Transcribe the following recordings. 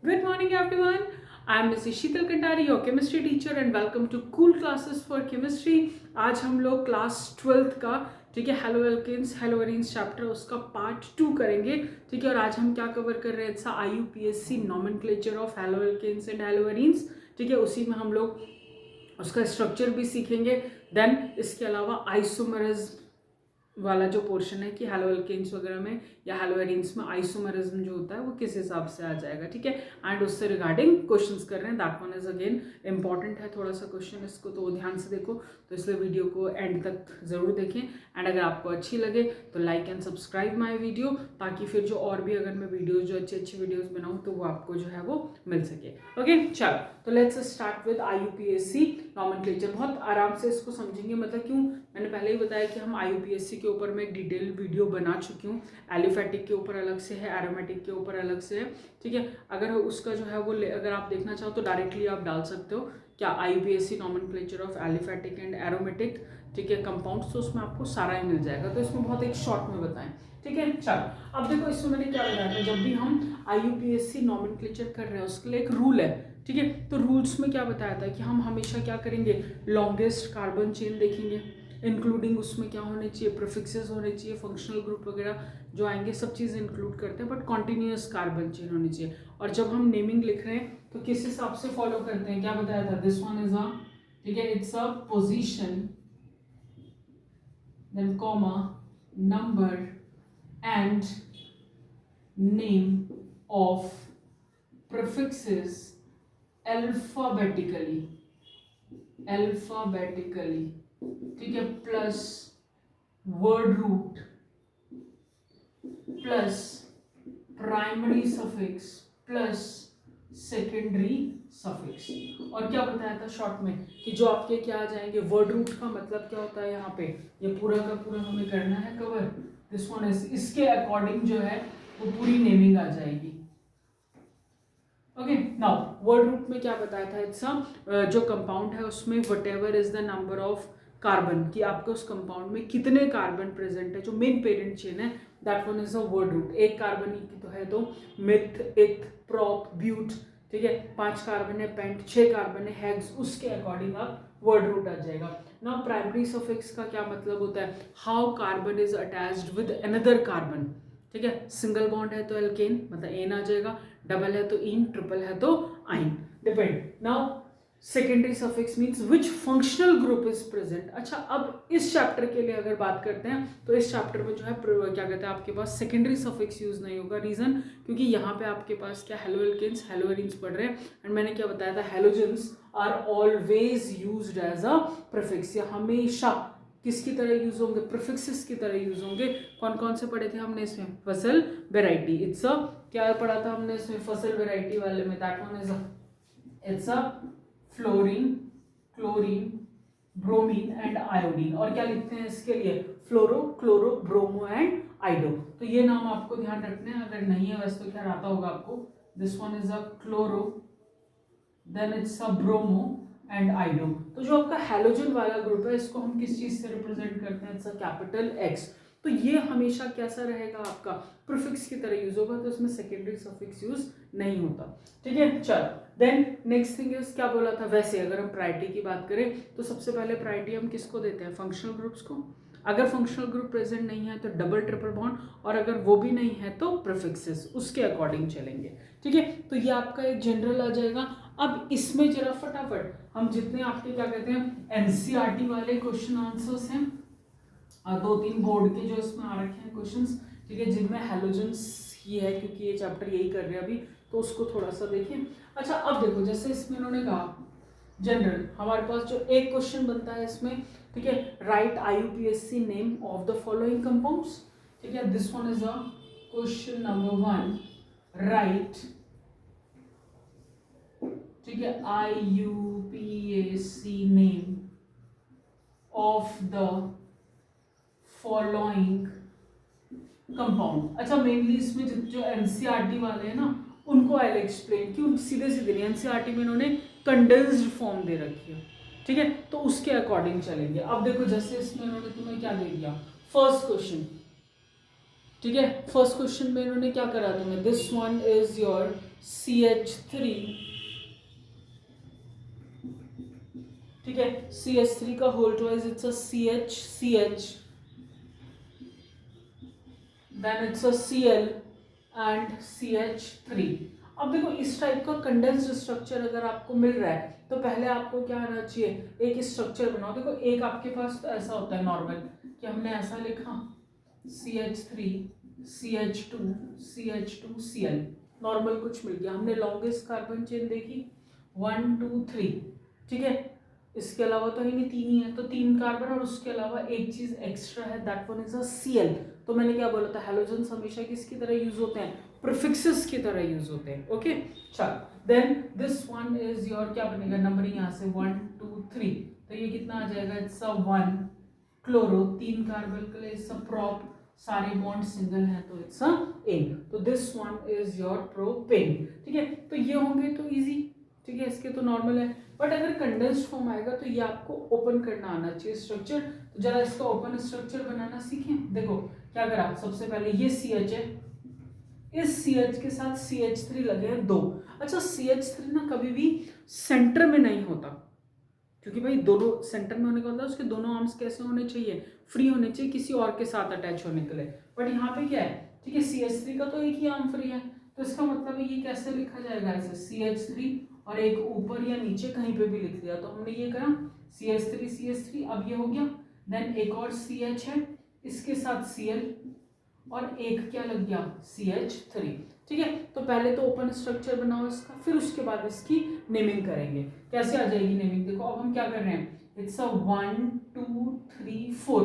Good morning, everyone. I am Mrs. Sheetal कंटारी, your chemistry teacher, and welcome to Cool Classes for Chemistry. आज हम लोग class 12th का ठीक है halo alkanes halo arenes chapter उसका part 2 करेंगे। ठीक है, और आज हम क्या कवर कर रहे हैं? It's IUPAC nomenclature of halo alkanes and halo arenes. ठीक है, उसी में हम लोग उसका स्ट्रक्चर भी सीखेंगे। देन इसके अलावा आइसोमरिज्म वाला जो पोर्शन है कि हेलो एल्केन्स वगैरह में या हेलो एरीन्स में आइसोमरिज्म जो होता है वो किस हिसाब से आ जाएगा। ठीक है, एंड उससे रिगार्डिंग क्वेश्चंस कर रहे हैं। That one is again important है थोड़ा सा क्वेश्चन, इसको तो ध्यान से देखो, तो इसलिए वीडियो को एंड तक ज़रूर देखें। एंड अगर आपको अच्छी लगे तो like and subscribe my video, ताकि फिर जो और भी अगर मैं वीडियोज़ जो अच्छी अच्छी वीडियोज़ बनाऊँ तो वो आपको जो है वो मिल सके। ओके, चलो तो let's start with IUPAC nomenclature. बहुत आराम से इसको समझेंगे, मतलब क्यों, मैंने पहले ही बताया कि हम IUPAC के ऊपर मैं एक डिटेल वीडियो बना चुकी हूँ। एलिफेटिक के ऊपर अलग से है, एरोमेटिक के ऊपर अलग से है। ठीक है, अगर उसका जो है वो अगर आप देखना चाहो तो डायरेक्टली आप डाल सकते हो क्या IUPAC nomenclature of aliphatic and aromatic, ठीक है, कंपाउंड्स, तो उसमें आपको सारा ही मिल जाएगा। तो इसमें बहुत एक शॉर्ट में बताएं। ठीक है, चलो अब देखो इसमें मैंने क्या बताया था, जब भी हम IUPAC नॉमेनक्लेचर कर रहे हैं उसके लिए एक रूल है। ठीक है, तो रूल्स में क्या बताया था कि हम हमेशा क्या करेंगे, लॉन्गेस्ट कार्बन चेन देखेंगे, इंक्लूडिंग उसमें क्या होने चाहिए, प्रीफिक्सेस होने चाहिए, फंक्शनल ग्रुप वगैरह जो आएंगे सब चीज़ इंक्लूड करते हैं, बट कॉन्टिन्यूस कार्बन चेन होनी चाहिए। और जब हम नेमिंग लिख रहे हैं तो किस हिसाब से फॉलो करते हैं, क्या बताया था, दिस वन इज अ, ठीक है, it's a position, then comma, number and name of prefixes alphabetically, ठीक है, plus word root plus primary suffix plus secondary suffix. और क्या बताया था शॉर्ट में कि जो आपके क्या आ जाएंगे, वर्ड रूट का मतलब क्या होता है, यहाँ पे ये पूरा का पूरा हमें करना है कवर, दिस वन इज, इसके अकॉर्डिंग जो है वो पूरी नेमिंग आ जाएगी। ओके, नाउ वर्ड रूट में क्या बताया था, इट्स जो कंपाउंड है उसमें what ever is the number of carbon, कि आपके उस कंपाउंड में कितने कार्बन प्रेजेंट है, जो मेन पेरेंट चेन है, that one is a word root. एक कार्बन की तो है तो मिथ, इथ, प्रोप, ब्यूट, ठीक है, 5 कार्बन है पेंट, 6 कार्बन है हेक्स, उसके अकॉर्डिंग आप वर्ड रूट आ जाएगा। नाउ प्राइमरी सफिक्स का क्या मतलब होता है, how carbon is attached with another carbon. ठीक है, सिंगल बॉन्ड है तो एल्केन मतलब एन आ जाएगा, डबल है तो इन, ट्रिपल है तो आइन, depend. Now secondary suffix means which functional group is present. अच्छा, अब इस चैप्टर के लिए अगर बात करते हैं तो इस चैप्टर में जो है क्या कहते हैं, आपके पास सेकेंडरी सफिक्स यूज नहीं होगा। रीजन, क्योंकि यहाँ पे आपके पास क्या हेलो एल्केन्स हेलो एरीन्स पढ़ रहे हैं, एंड मैंने क्या बताया था, halogens are always used as a prefix, या हमेशा किसकी तरह यूज होंगे, प्रीफिक्सेस की तरह यूज होंगे। कौन कौन से पढ़े थे हमने इसमें, फसल वेराइटी, इट्स अ, क्या पढ़ा था हमने इसमें फसल वेराइटी वाले में, that one is it's a fluorine, chlorine, bromine and iodine. और क्या लिखते हैं इसके लिए, फ्लोरो, क्लोरो, ब्रोमो एंड आइडो। तो ये नाम आपको ध्यान रखने हैं, अगर नहीं है वैसे तो क्या आता होगा आपको, this one is a chloro, then it's a bromo and iodo. तो जो आपका हैलोजन वाला ग्रुप है इसको हम किस चीज से रिप्रेजेंट करते हैं, इट्स अ कैपिटल एक्स। तो ये हमेशा कैसा रहेगा, आपका प्रीफिक्स की तरह यूज होगा, तो इसमें सेकेंडरी सफिक्स यूज नहीं होता। ठीक है, चलो देन नेक्स्ट थिंग इज, क्या बोला था, वैसे अगर हम प्रायोरिटी की बात करें तो सबसे पहले प्रायोरिटी हम किसको देते हैं, फंक्शनल ग्रुप्स को। अगर फंक्शनल ग्रुप प्रेजेंट नहीं है तो डबल ट्रिपल बॉन्ड, और अगर वो भी नहीं है तो प्रीफिक्सेस, उसके अकॉर्डिंग चलेंगे। ठीक है, तो ये आपका एक जनरल आ जाएगा। अब इसमें जरा फटाफट हम जितने आपके क्या कहते हैं एनसीईआरटी वाले क्वेश्चन आंसर्स हैं, 2-3 बोर्ड के जो इसमें आ रखे हैं क्वेश्चंस, ठीक है, जिनमें हैलोजेंस ही है क्योंकि ये चैप्टर यही कर रहे हैं अभी, तो उसको थोड़ा सा देखिए। अच्छा, अब देखो जैसे इसमें उन्होंने कहा जनरल, हमारे पास जो एक क्वेश्चन बनता है इसमें, ठीक है, right IUPAC name of the following compounds. ठीक है, this one is a question number 1, right, ठीक है, IUPAC name of the following compound. अच्छा, मेनली इसमें जो एनसीईआरटी वाले हैं ना उनको आई एक्सप्लेन, क्यों सीधे सीधे नहीं, एनसीईआरटी में इन्होंने कंडेंस्ड फॉर्म दे रखी है। ठीक है, तो उसके अकॉर्डिंग चलेंगे। अब देखो जैसे इसमें इन्होंने तुम्हें क्या दे दिया, फर्स्ट क्वेश्चन, ठीक है, फर्स्ट क्वेश्चन में इन्होंने क्या करा तुम्हें, this one is your CH3, ठीक है, CH3 का whole twice it's a CH, then it's a Cl and CH3। अब देखो इस टाइप का कंडेंस्ड स्ट्रक्चर अगर आपको मिल रहा है तो पहले आपको क्या आना चाहिए, एक स्ट्रक्चर बनाओ। देखो एक आपके पास तो ऐसा होता है नॉर्मल कि हमने ऐसा लिखा CH3 CH2 CH2 Cl, normal कुछ मिल गया, हमने लॉन्गेस्ट कार्बन चेन देखी 1 2 3, ठीक है, इसके अलावा तो नहीं, तीन ही है, तो 3 कार्बन और उसके अलावा एक चीज एक्स्ट्रा है, that one is a Cl। तो मैंने क्या बोला था, हैलोजेंस हमेशा किसकी तरह यूज होते हैं, प्रीफिक्सेस की तरह यूज होते हैं। ओके चल, then this one is your, क्या बनेगा नंबरिंग यहाँ से 1 2 3, तो ये कितना आ जाएगा, इट्स अ 1 क्लोरो, 3 कार्बन के लिए इट्स अ प्रोप, सारे बॉन्ड सिंगल है तो इट्स अ एन, तो this one is your propane. ठीक है, तो ये होंगे तो इजी, ठीक है, इसके तो नॉर्मल है, बट अगर कंडेंस्ड फॉर्म आएगा तो ये आपको ओपन करना आना चाहिए स्ट्रक्चर। तो जरा इसका ओपन स्ट्रक्चर बनाना सीखें। देखो क्या करा, सबसे पहले ये CH है, इस CH के साथ CH3 लगे हैं 2। अच्छा CH3 ना कभी भी सेंटर में नहीं होता, क्योंकि भाई दोनों सेंटर में होने का मतलब उसके दोनों आर्म्स कैसे होने चाहिए, फ्री होने चाहिए किसी और के साथ अटैच होने के लिए। बट यहाँ पे क्या है, ठीक है, CH3 का तो एक ही आर्म फ्री है, तो इसका मतलब ये कैसे लिखा जाएगा, ऐसे CH3 और एक ऊपर या नीचे कहीं पे भी लिख दिया। तो हमने ये करा CH3 अब ये हो गया, देन एक और CH है, इसके साथ Cl और एक क्या लग गया CH3। ठीक है, तो पहले तो ओपन स्ट्रक्चर बनाओ इसका, फिर उसके बाद इसकी नेमिंग करेंगे। कैसे आ जाएगी नेमिंग, देखो अब हम क्या कर रहे हैं, इट्स अ 1 2 3 4,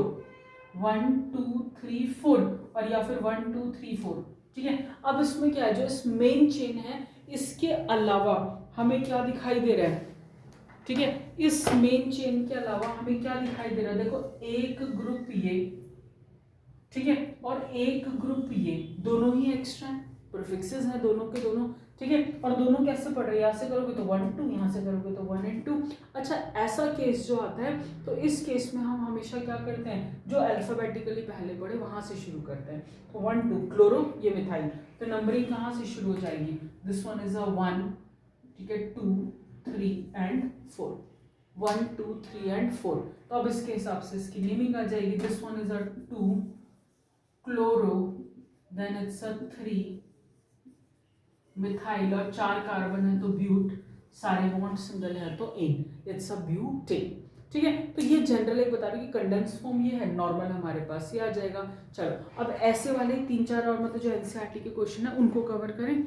1 2 3 4 और या फिर 1 2 3 4। ठीक है, अब इसमें क्या है, जो इस मेन चेन है इसके अलावा हमें क्या दिखाई दे रहा है, ठीक है, इस मेन चेन के अलावा हमें क्या दिखाई दे रहा है, देखो एक ग्रुप ये, ठीक है, और एक ग्रुप ये, दोनों ही एक्स्ट्रा है, प्रीफिक्सेस हैं दोनों के दोनों। ठीक है, और दोनों कैसे पढ़ रहे हैं, यहाँ से करोगे तो 1 2, यहाँ से करोगे तो 1 and 2। अच्छा ऐसा केस जो आता है, तो इस केस में हम हमेशा क्या करते हैं, जो अल्फाबेटिकली पहले पढ़े वहां से शुरू करते हैं। तो 1 2 क्लोरो, ये मिथाइल, तो नंबरिंग कहाँ से शुरू हो जाएगी, दिस वन इज अ 1, ठीक है, 2 3 and 4, 1 2 3 and 4। तो अब इसके हिसाब से इसकी नेमिंग आ जाएगी, this one is a 2 chloro, then it's a 3 methyl और 4 कार्बन है तो ब्यूट, सारे बॉन्ड सिंगल है तो एन, इट्स अ ब्यूटेन। ठीक है, तो ये जनरल एक बता रही कि कंडेंस फॉर्म ये है, नॉर्मल हमारे पास ये आ जाएगा। चलो अब ऐसे वाले 3-4 और मतलब जो एनसीईआरटी के क्वेश्चन है उनको कवर करें।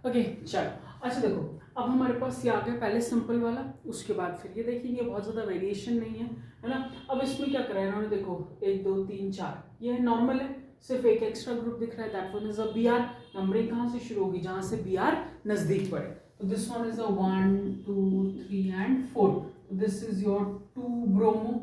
ओके चलो, अच्छा देखो अब हमारे पास ये आ गया पहले सिंपल वाला, उसके बाद फिर ये देखेंगे, बहुत ज़्यादा वेरिएशन नहीं है ना। अब इसमें क्या करा है इन्होंने, देखो 1 2 3 4, ये नॉर्मल है, सिर्फ एक एक्स्ट्रा ग्रुप दिख रहा है, that one is a Br। Numbering कहाँ से शुरू होगी, जहाँ से Br नजदीक पड़े, तो this one is a 1 2 3 and 4, this is your 2 bromo,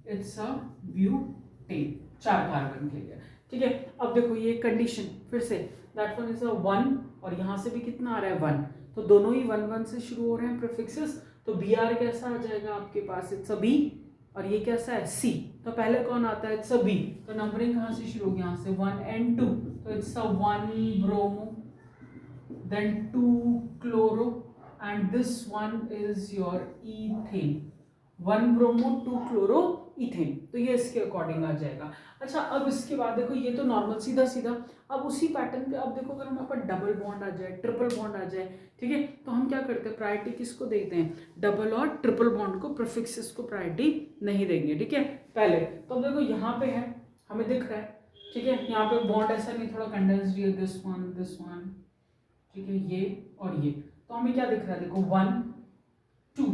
it's a butane, 4 carbon के लिए। ठीक है, अब देखो ये कंडीशन फिर से, दैट वन इज अ 1 और यहाँ से भी कितना आ रहा है 1, तो दोनों ही 1 1 से शुरू हो रहे हैं प्रीफिक्सेस, तो Br कैसा आ जाएगा आपके पास, इट्स अ B, और ये कैसा है C, तो पहले कौन आता है, इट्स अ B, तो नंबरिंग कहाँ से शुरू होगी, यहाँ से 1 and 2, तो it's a 1 bromo, then 2 chloro and this one is your ethane, 1 bromo 2 chloro ethane, तो ये इसके अकॉर्डिंग आ जाएगा। अच्छा अब इसके बाद देखो ये तो नॉर्मल सीधा सीधा, अब उसी पैटर्न पे अब देखो अगर हमारे पास डबल बॉन्ड आ जाए, ट्रिपल बॉन्ड आ जाए, ठीक है, तो हम क्या करते हैं, प्रायोरिटी किसको देते हैं, डबल और ट्रिपल बॉन्ड को, प्रीफिक्सेस को प्रायोरिटी नहीं देंगे। ठीक है, पहले तो अब देखो यहाँ पे है, हमें दिख रहा है, ठीक है, यहाँ पे बॉन्ड ऐसा नहीं, थोड़ा कंडेंस्ड है, दिस वन, ठीक है, ये और ये, तो हमें क्या दिख रहा है, देखो 1 2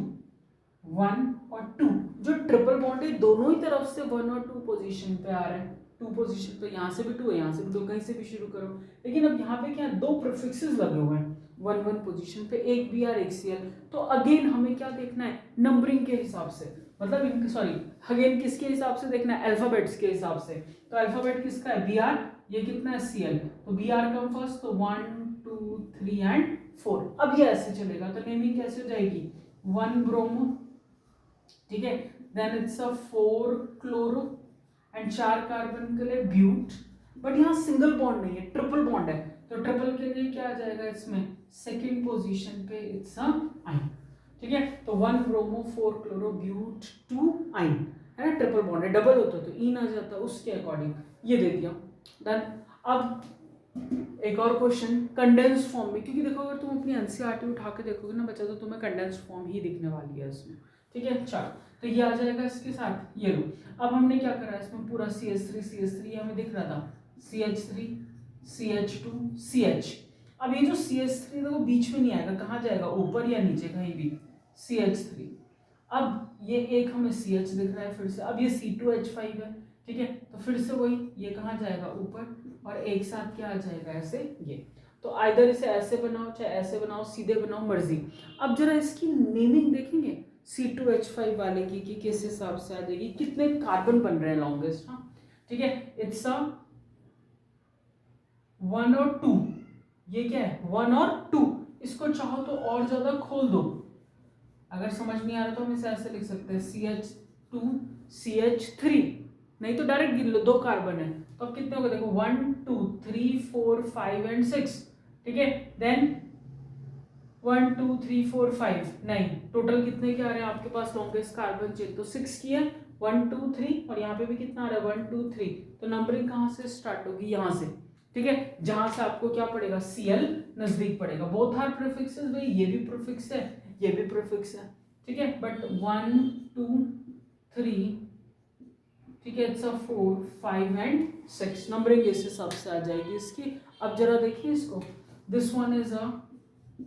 1 और 2, जो ट्रिपल बॉन्ड है दोनों ही तरफ से 1 और 2 पोजीशन पे आ रहे हैं, 2 पोजीशन, तो यहाँ से भी 2 है, यहाँ से भी 2, कहीं से भी शुरू करो। लेकिन अब यहाँ पे क्या है, 2 प्रीफिक्सेस लगे हुए हैं 1 1 पोजीशन पे, एक Br एक Cl, तो अगेन हमें क्या देखना है, नंबरिंग के हिसाब से, मतलब इनके सॉरी अगेन किसके हिसाब से देखना है, अल्फाबेट्स के हिसाब से। तो अल्फाबेट किसका है, Br, ये कितना है Cl, तो Br कम फर्स्ट, तो 1 2 3 and 4। अब ये ऐसे चलेगा, तो नेमिंग कैसे हो जाएगी, 1 ब्रोमो, ठीक है, then it's a 4 chloro and 4 carbon के लिए ब्यूट, बट यहाँ सिंगल बॉन्ड नहीं है, ट्रिपल बॉन्ड है, तो ट्रिपल के लिए क्या आ जाएगा इसमें, सेकेंड पोजीशन पे इट्स अ आइन, ठीक है। तो 1 ब्रोमो 4 क्लोरो ब्यूट 2 आइन, है ना, ट्रिपल बॉन्ड है, डबल होता तो इन आ जाता, उसके अकॉर्डिंग ये दे दिया, डन। अब एक और क्वेश्चन कंडेंस फॉर्म में, क्योंकि देखो अगर तुम अपनी एनसीईआरटी उठा के देखोगे ना बच्चा, तो तुम्हें कंडेंस फॉर्म ही दिखने वाली है इसमें, ठीक है। चलो, तो ये आ जाएगा इसके साथ, ये लो। अब हमने क्या करा इसमें, पूरा CH3 हमें दिख रहा था, CH3 CH2 CH। अब ये जो CH3 देखो बीच में नहीं आएगा, कहाँ जाएगा, ऊपर या नीचे, कहीं भी, CH3। अब ये एक हमें CH दिख रहा है फिर से, अब ये C2H5 है, ठीक है, तो फिर से वही, ये कहाँ जाएगा, ऊपर, और एक साथ क्या आ जाएगा ऐसे, ये। तो आइदर इसे ऐसे बनाओ चाहे ऐसे बनाओ, सीधे बनाओ, मर्जी। अब जरा इसकी नेमिंग देखेंगे C2H5 वाले की कि किस हिसाब से आ जाएगी, कितने कार्बन बन रहे हैं लॉन्गेस्ट, हाँ, ठीक है, इट्स अ 1 और 2, ये क्या है 1 और 2, इसको चाहो तो और ज्यादा खोल दो, अगर समझ नहीं आ रहा तो हम इसे ऐसे लिख सकते हैं CH2 CH3, नहीं तो डायरेक्ट गिन लो, 2 कार्बन है, तो अब कितने हो गए देखो, 1 2 3 4 5 एंड 6, ठीक है, देन 1 2 3 4 5, नहीं, टोटल कितने के आ रहे हैं आपके पास लॉन्गेस्ट कार्बन चेन, तो 6 की है, 1 2 3, और यहाँ पे भी कितना आ रहा है 1 2 3, तो नंबरिंग कहाँ से स्टार्ट होगी, यहाँ से, ठीक है, जहां से आपको क्या पड़ेगा, Cl नजदीक पड़ेगा, बोथ आर प्रीफिक्सेस, भाई ये भी प्रीफिक्स है ये भी प्रीफिक्स है, ठीक है, बट 1 2 3, ठीक है, इट्स अ 4 5 एंड 6, नंबरिंग इस हिसाब से आ जाएगी इसकी। अब जरा देखिए इसको, this one is a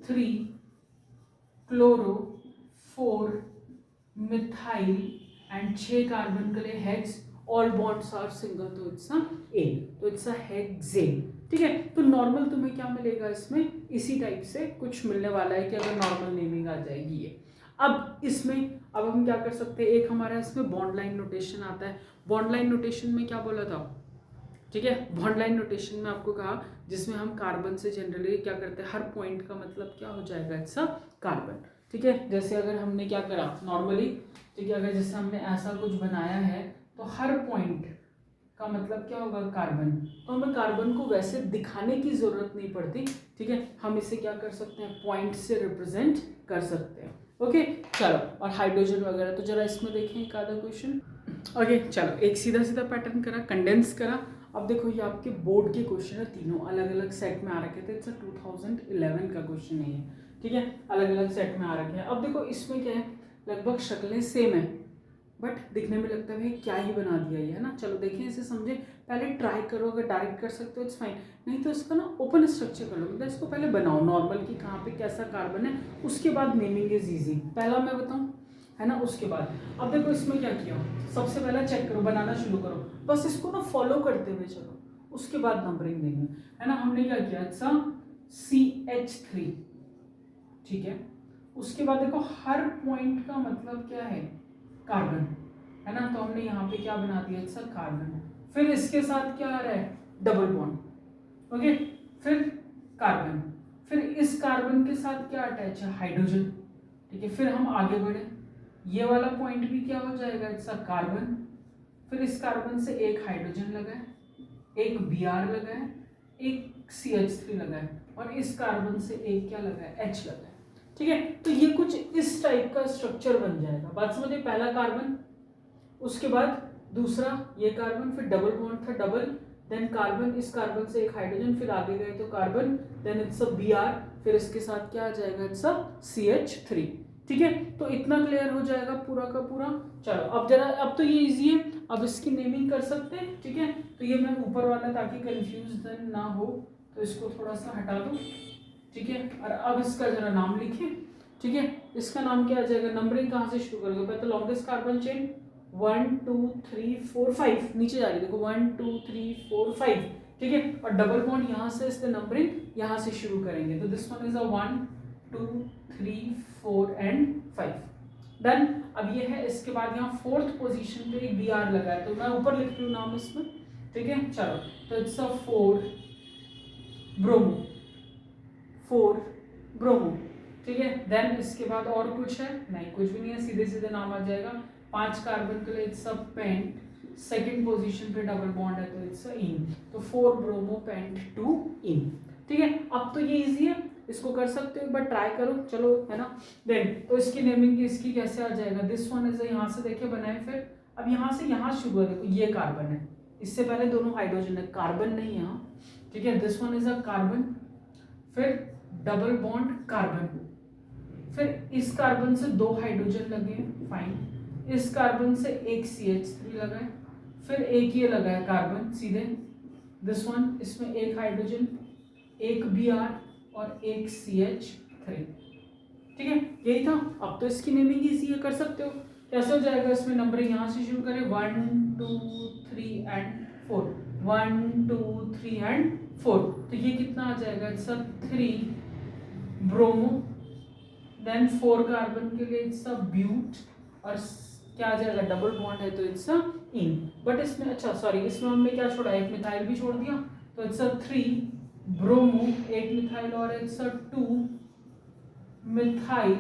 3 chloro 4 methyl and 6 carbon के लिए hex, all bonds are single, तो इट्स अ एन, तो इट्स अ हेक्सेन, ठीक है। तो नॉर्मल तुम्हें क्या मिलेगा इसमें, इसी टाइप से कुछ मिलने वाला है कि अगर नॉर्मल नेमिंग आ जाएगी ये। अब इसमें अब हम क्या कर सकते हैं, एक हमारा इसमें बॉन्ड लाइन नोटेशन आता है, बॉन्ड लाइन नोटेशन में क्या बोला था, ठीक है, बॉन्ड लाइन नोटेशन में आपको कहा जिसमें हम कार्बन से जनरली क्या करते हैं, हर पॉइंट का मतलब क्या हो जाएगा, इट्स अ कार्बन, ठीक है। जैसे अगर हमने क्या करा नॉर्मली, ठीक है, अगर जैसे हमने ऐसा कुछ बनाया है तो हर पॉइंट का मतलब क्या होगा, कार्बन, तो हमें कार्बन को वैसे दिखाने की जरूरत नहीं पड़ती, ठीक है, हम इसे क्या कर सकते हैं, पॉइंट से रिप्रेजेंट कर सकते हैं, ओके। चलो, और हाइड्रोजन वगैरह, तो जरा इसमें देखें एक आधा क्वेश्चन, ओके। चलो, एक सीधा सीधा पैटर्न करा, कंडेंस करा। अब देखो ये आपके बोर्ड के क्वेश्चन है, तीनों अलग अलग सेट में आ रखे थे, इट्स 2011 का क्वेश्चन है ये, ठीक है, अलग अलग सेट में आ रखे हैं। अब देखो इसमें क्या है, लगभग शक्लें सेम है, बट दिखने में लगता है क्या ही बना दिया ये, है ना। चलो देखें इसे, समझे, पहले ट्राई करो, अगर डायरेक्ट कर सकते हो इट्स फाइन, नहीं तो इसका ना ओपन स्ट्रक्चर कर लो, मतलब इसको पहले बनाओ नॉर्मल कि कहाँ पे कैसा कार्बन है, उसके बाद नेमिंग इज ईजी, पहला मैं बताऊँ, है ना, उसके बाद। अब देखो इसमें क्या किया, सबसे पहला चेक करो, बनाना शुरू करो, बस इसको ना फॉलो करते हुए चलो, उसके बाद नंबरिंग देंगे, है ना। हमने क्या किया, अच्छा CH3, ठीक है, उसके बाद देखो हर पॉइंट का मतलब क्या है, कार्बन, है ना, तो हमने यहाँ पे क्या बना दिया, अच्छा कार्बन, फिर इसके साथ क्या आ रहा है, डबल बॉन्ड, ओके, फिर कार्बन, फिर इस कार्बन के साथ क्या अटैच है, हाइड्रोजन, ठीक है, फिर हम आगे बढ़े, ये वाला पॉइंट भी क्या हो जाएगा, अच्छा कार्बन, फिर इस कार्बन से एक हाइड्रोजन लगा है, एक Br लगा है, एक CH3 लगा है, और इस कार्बन से एक क्या लगा है, H लगा है, ठीक है। तो ये कुछ इस टाइप का स्ट्रक्चर बन जाएगा, बात समझे, पहला कार्बन, उसके बाद दूसरा ये कार्बन, फिर डबल बॉन्ड था, डबल, देन कार्बन, इस कार्बन से एक हाइड्रोजन, फिर आगे गए तो carbon, then it's a Br, फिर इसके साथ क्या आ जाएगा, इट्स अ CH3, ठीक है। तो इतना क्लियर हो जाएगा पूरा का पूरा। चलो अब जरा, अब तो ये इजी है, अब इसकी नेमिंग कर सकते हैं, ठीक है। तो ये मैं ऊपर वाला ताकि कंफ्यूजन ना हो तो इसको थोड़ा सा हटा दो, ठीक है, और अब इसका जरा नाम लिखिए, ठीक है। इसका नाम क्या आ जाएगा, नंबरिंग कहाँ से शुरू करोगे, पहले तो लॉन्गेस्ट कार्बन चेन 1 2 3 4 5, नीचे जा रही है देखो 1 2 3 4 5, ठीक है, और डबल बॉन्ड यहाँ से इससे नंबरिंग यहाँ से शुरू करेंगे, तो this one is a 1 2 3 4 and 5, done. अब ये है, इसके बाद यहाँ फोर्थ पोजीशन पे एक Br लगा है, तो मैं ऊपर लिख रही हूँ नाम इसमें, ठीक है। चलो, तो इट्स अ 4 ब्रोमो, 4 ब्रोमो, ठीक है, देन इसके बाद और कुछ है नहीं, कुछ भी नहीं है, सीधे सीधे नाम आ जाएगा, 5 कार्बन के लिए it's a pent, second position पे डबल बॉन्ड है तो इट्स इन, तो 4 ब्रोमो पेंट 2 इन। ठीक है, अब तो ये इजी है, इसको कर सकते हो, एक बार ट्राई करो, चलो, है ना। देन तो इसकी नेमिंग इसकी कैसे आ जाएगा, दिस वन इज, यहाँ से देखे बनाए, फिर अब यहाँ से यहाँ शुरू है, देखो ये कार्बन है, इससे पहले दोनों हाइड्रोजन है, कार्बन नहीं यहाँ। ठीक है, this one is a carbon, फिर डबल बॉन्ड कार्बन, फिर इस कार्बन से 2 हाइड्रोजन लगे, फाइन, इस कार्बन से एक CH3 लगा है, फिर एक ये लगा है कार्बन सीधे, दिस वन, इसमें एक हाइड्रोजन, एक Br और एक CH3। ठीक है, यही था। अब तो इसकी नेमिंग इजी है, कर सकते हो। कैसे हो जाएगा, इसमें नंबरिंग यहाँ से शुरू करें, 1 2 3 एंड 4, 1 2 3 एंड 4, तो ये कितना आ जाएगा, इट्स 3 ब्रोमो, देन 4 कार्बन के लिए इट्स ब्यूट, और क्या आ जाएगा, डबल बॉन्ड है तो इट्स इन। बट इसमें अच्छा सॉरी, इसमें हमने क्या छोड़ा, एक मिथाइल भी छोड़ दिया, तो इट्स 3 ब्रोमो, एक मिथाइल और it's 2 methyl,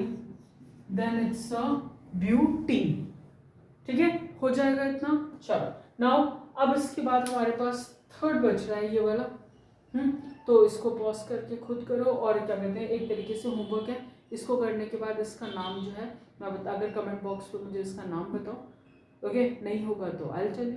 then it's butene. ठीक है, हो जाएगा इतना। चलो नाउ अब इसके बाद हमारे पास थर्ड बच रहा है ये वाला। तो इसको पॉज करके खुद करो, और क्या कहते हैं, एक तरीके से होमवर्क है। इसको करने के बाद इसका नाम जो है मैं बता, अगर कमेंट बॉक्स पे मुझे इसका नाम बताओ, ओके, नहीं होगा तो I will tell you.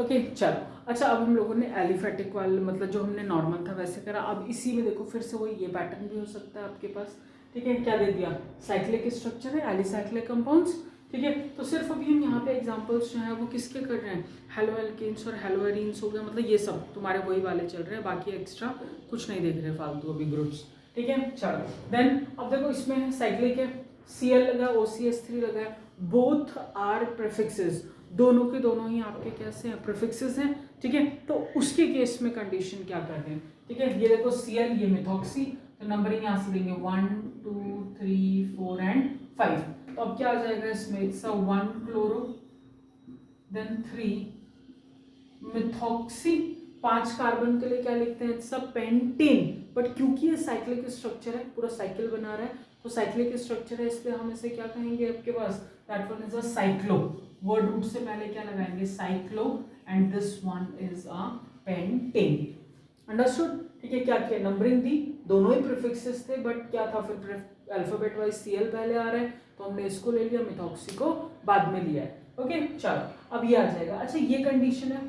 Okay चलो, अच्छा अब हम लोगों ने एलिफेटिक वाले, मतलब जो हमने नॉर्मल था वैसे करा। अब इसी में देखो फिर से वही ये पैटर्न भी हो सकता है आपके पास। ठीक है, क्या दे दिया, साइक्लिक स्ट्रक्चर है, एलिसाइक्लिक कंपाउंड्स। ठीक है, तो सिर्फ अभी हम यहाँ पे एग्जांपल्स जो है वो किसके कर रहे हैं, हेलो एल्केन्स और हेलो एरीन्स हो गए, मतलब ये सब तुम्हारे वही वाले चल रहे हैं, बाकी एक्स्ट्रा कुछ नहीं देख रहे फालतू अभी ग्रुप्स। ठीक है, चलो देन अब देखो इसमें साइक्लिक है, Cl लगा, OCH3 लगा है, बोथ आर प्रीफिक्सेस, दोनों के दोनों ही आपके कैसे हैं, प्रीफिक्सेस हैं। ठीक है, तो उसके केस में कंडीशन क्या कर रहे हैं। ठीक है, ये देखो Cl, ये मिथॉक्सी, तो नंबरिंग यहाँ से देंगे 1 2 3 4 एंड 5। तो अब क्या आ जाएगा इसमें, it's 1 chloro, then 3 methoxy, 5 carbon के लिए क्या लिखते हैं, इट्स पेंटेन। बट क्योंकि ये साइक्लिक स्ट्रक्चर है, पूरा साइकिल बना रहा है, तो साइक्लिक स्ट्रक्चर है, इसलिए हम इसे क्या कहेंगे आपके पास, that one is a cyclo. Word root से पहले क्या लगाएंगे, cyclo, and this one is a pentane. Understood. ठीक है, क्या किया, नंबरिंग दी, दोनों ही प्रीफिक्सेस थे, बट क्या था फिर अल्फाबेट वाइज Cl पहले आ रहा है, तो हमने इसको ले लिया, मिथॉक्सी को बाद में लिया है। ओके चलो, अब ये आ जाएगा। अच्छा ये कंडीशन है।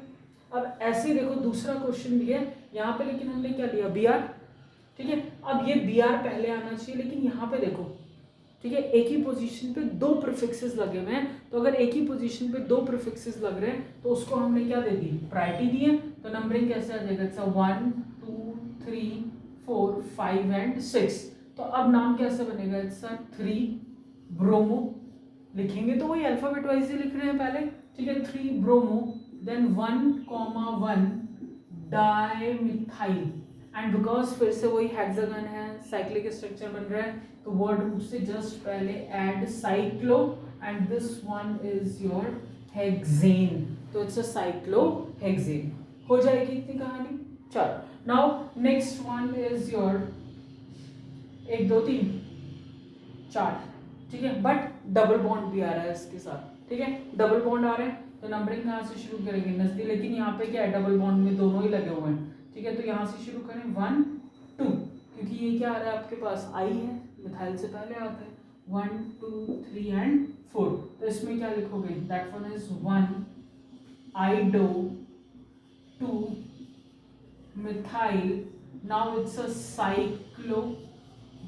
अब ऐसे देखो दूसरा क्वेश्चन भी है यहाँ पे, लेकिन हमने क्या लिया, Br। ठीक है, अब ये Br पहले आना चाहिए, लेकिन यहाँ पे देखो, ठीक है, एक ही पोजीशन पे 2 प्रीफिक्सेस लगे हुए हैं, तो अगर एक ही पोजीशन पे 2 प्रीफिक्सेस लग रहे हैं तो उसको हमने क्या दे दी, प्रायोरिटी दी है। तो नंबरिंग कैसे आ जाएगा, इट्स 1 2 3 4 5 एंड 6। तो अब नाम कैसे बनेगा, इट्स 3 ब्रोमो, लिखेंगे तो वही अल्फाबेट वाइज ही लिख रहे हैं पहले। ठीक है, 3 bromo, then 1,1 dimethyl, and because फिर से वही हेक्सागन है, साइक्लिक स्ट्रक्चर बन रहा है, तो वर्ड रूट से जस्ट पहले add cyclo, and this one is your hexane, तो इट्स अ साइक्लोहेक्सेन। हो जाएगी इतनी कहानी। चलो now next one is your 1 2 3 4। ठीक है, बट डबल बॉन्ड भी आ रहा है इसके साथ। ठीक है, डबल बॉन्ड आ रहे हैं, तो नंबरिंग कहाँ से शुरू करेंगे, नजदीक, लेकिन यहाँ पे क्या है, डबल बॉन्ड में दोनों ही लगे हुए हैं। ठीक है, तो यहाँ से शुरू करें 1 2, क्योंकि ये क्या आ रहा है आपके पास, I है, मिथाइल से पहले आता है, 1 2 3 एंड 4। तो इसमें क्या लिखोगे, that one is 1 आइडो 2 methyl, now it's a cyclo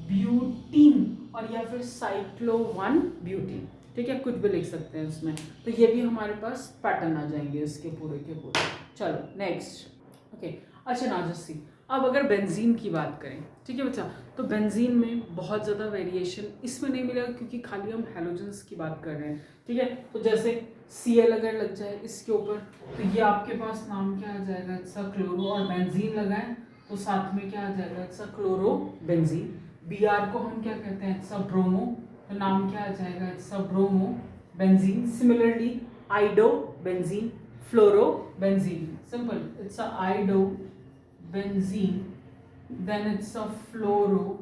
butene, और या फिर साइक्लो 1 ब्यूटीन। ठीक है, कुछ भी लिख सकते हैं इसमें। तो ये भी हमारे पास पैटर्न आ जाएंगे इसके पूरे के पूरे। चलो नेक्स्ट। ओके अच्छा नाजसी, अब अगर बेंजीन की बात करें, ठीक है बच्चा, तो बेंजीन में बहुत ज़्यादा वेरिएशन इसमें नहीं मिलेगा, क्योंकि खाली हम हैलोजेंस की बात कर रहे हैं। ठीक है, तो जैसे Cl अगर लग जाए इसके ऊपर, तो ये आपके पास नाम क्या आ जाएगा, इट्स अ क्लोरो, और बेंजीन लगाए तो साथ में क्या आ जाएगा, it's a chloro benzene. Br को हम क्या कहते हैं, इट्स अ ब्रोमो, तो नाम क्या आ जाएगा, it's a bromo benzene. Similarly iodo benzene, fluoro benzene, simple, it's a iodo benzene, then it's a fluoro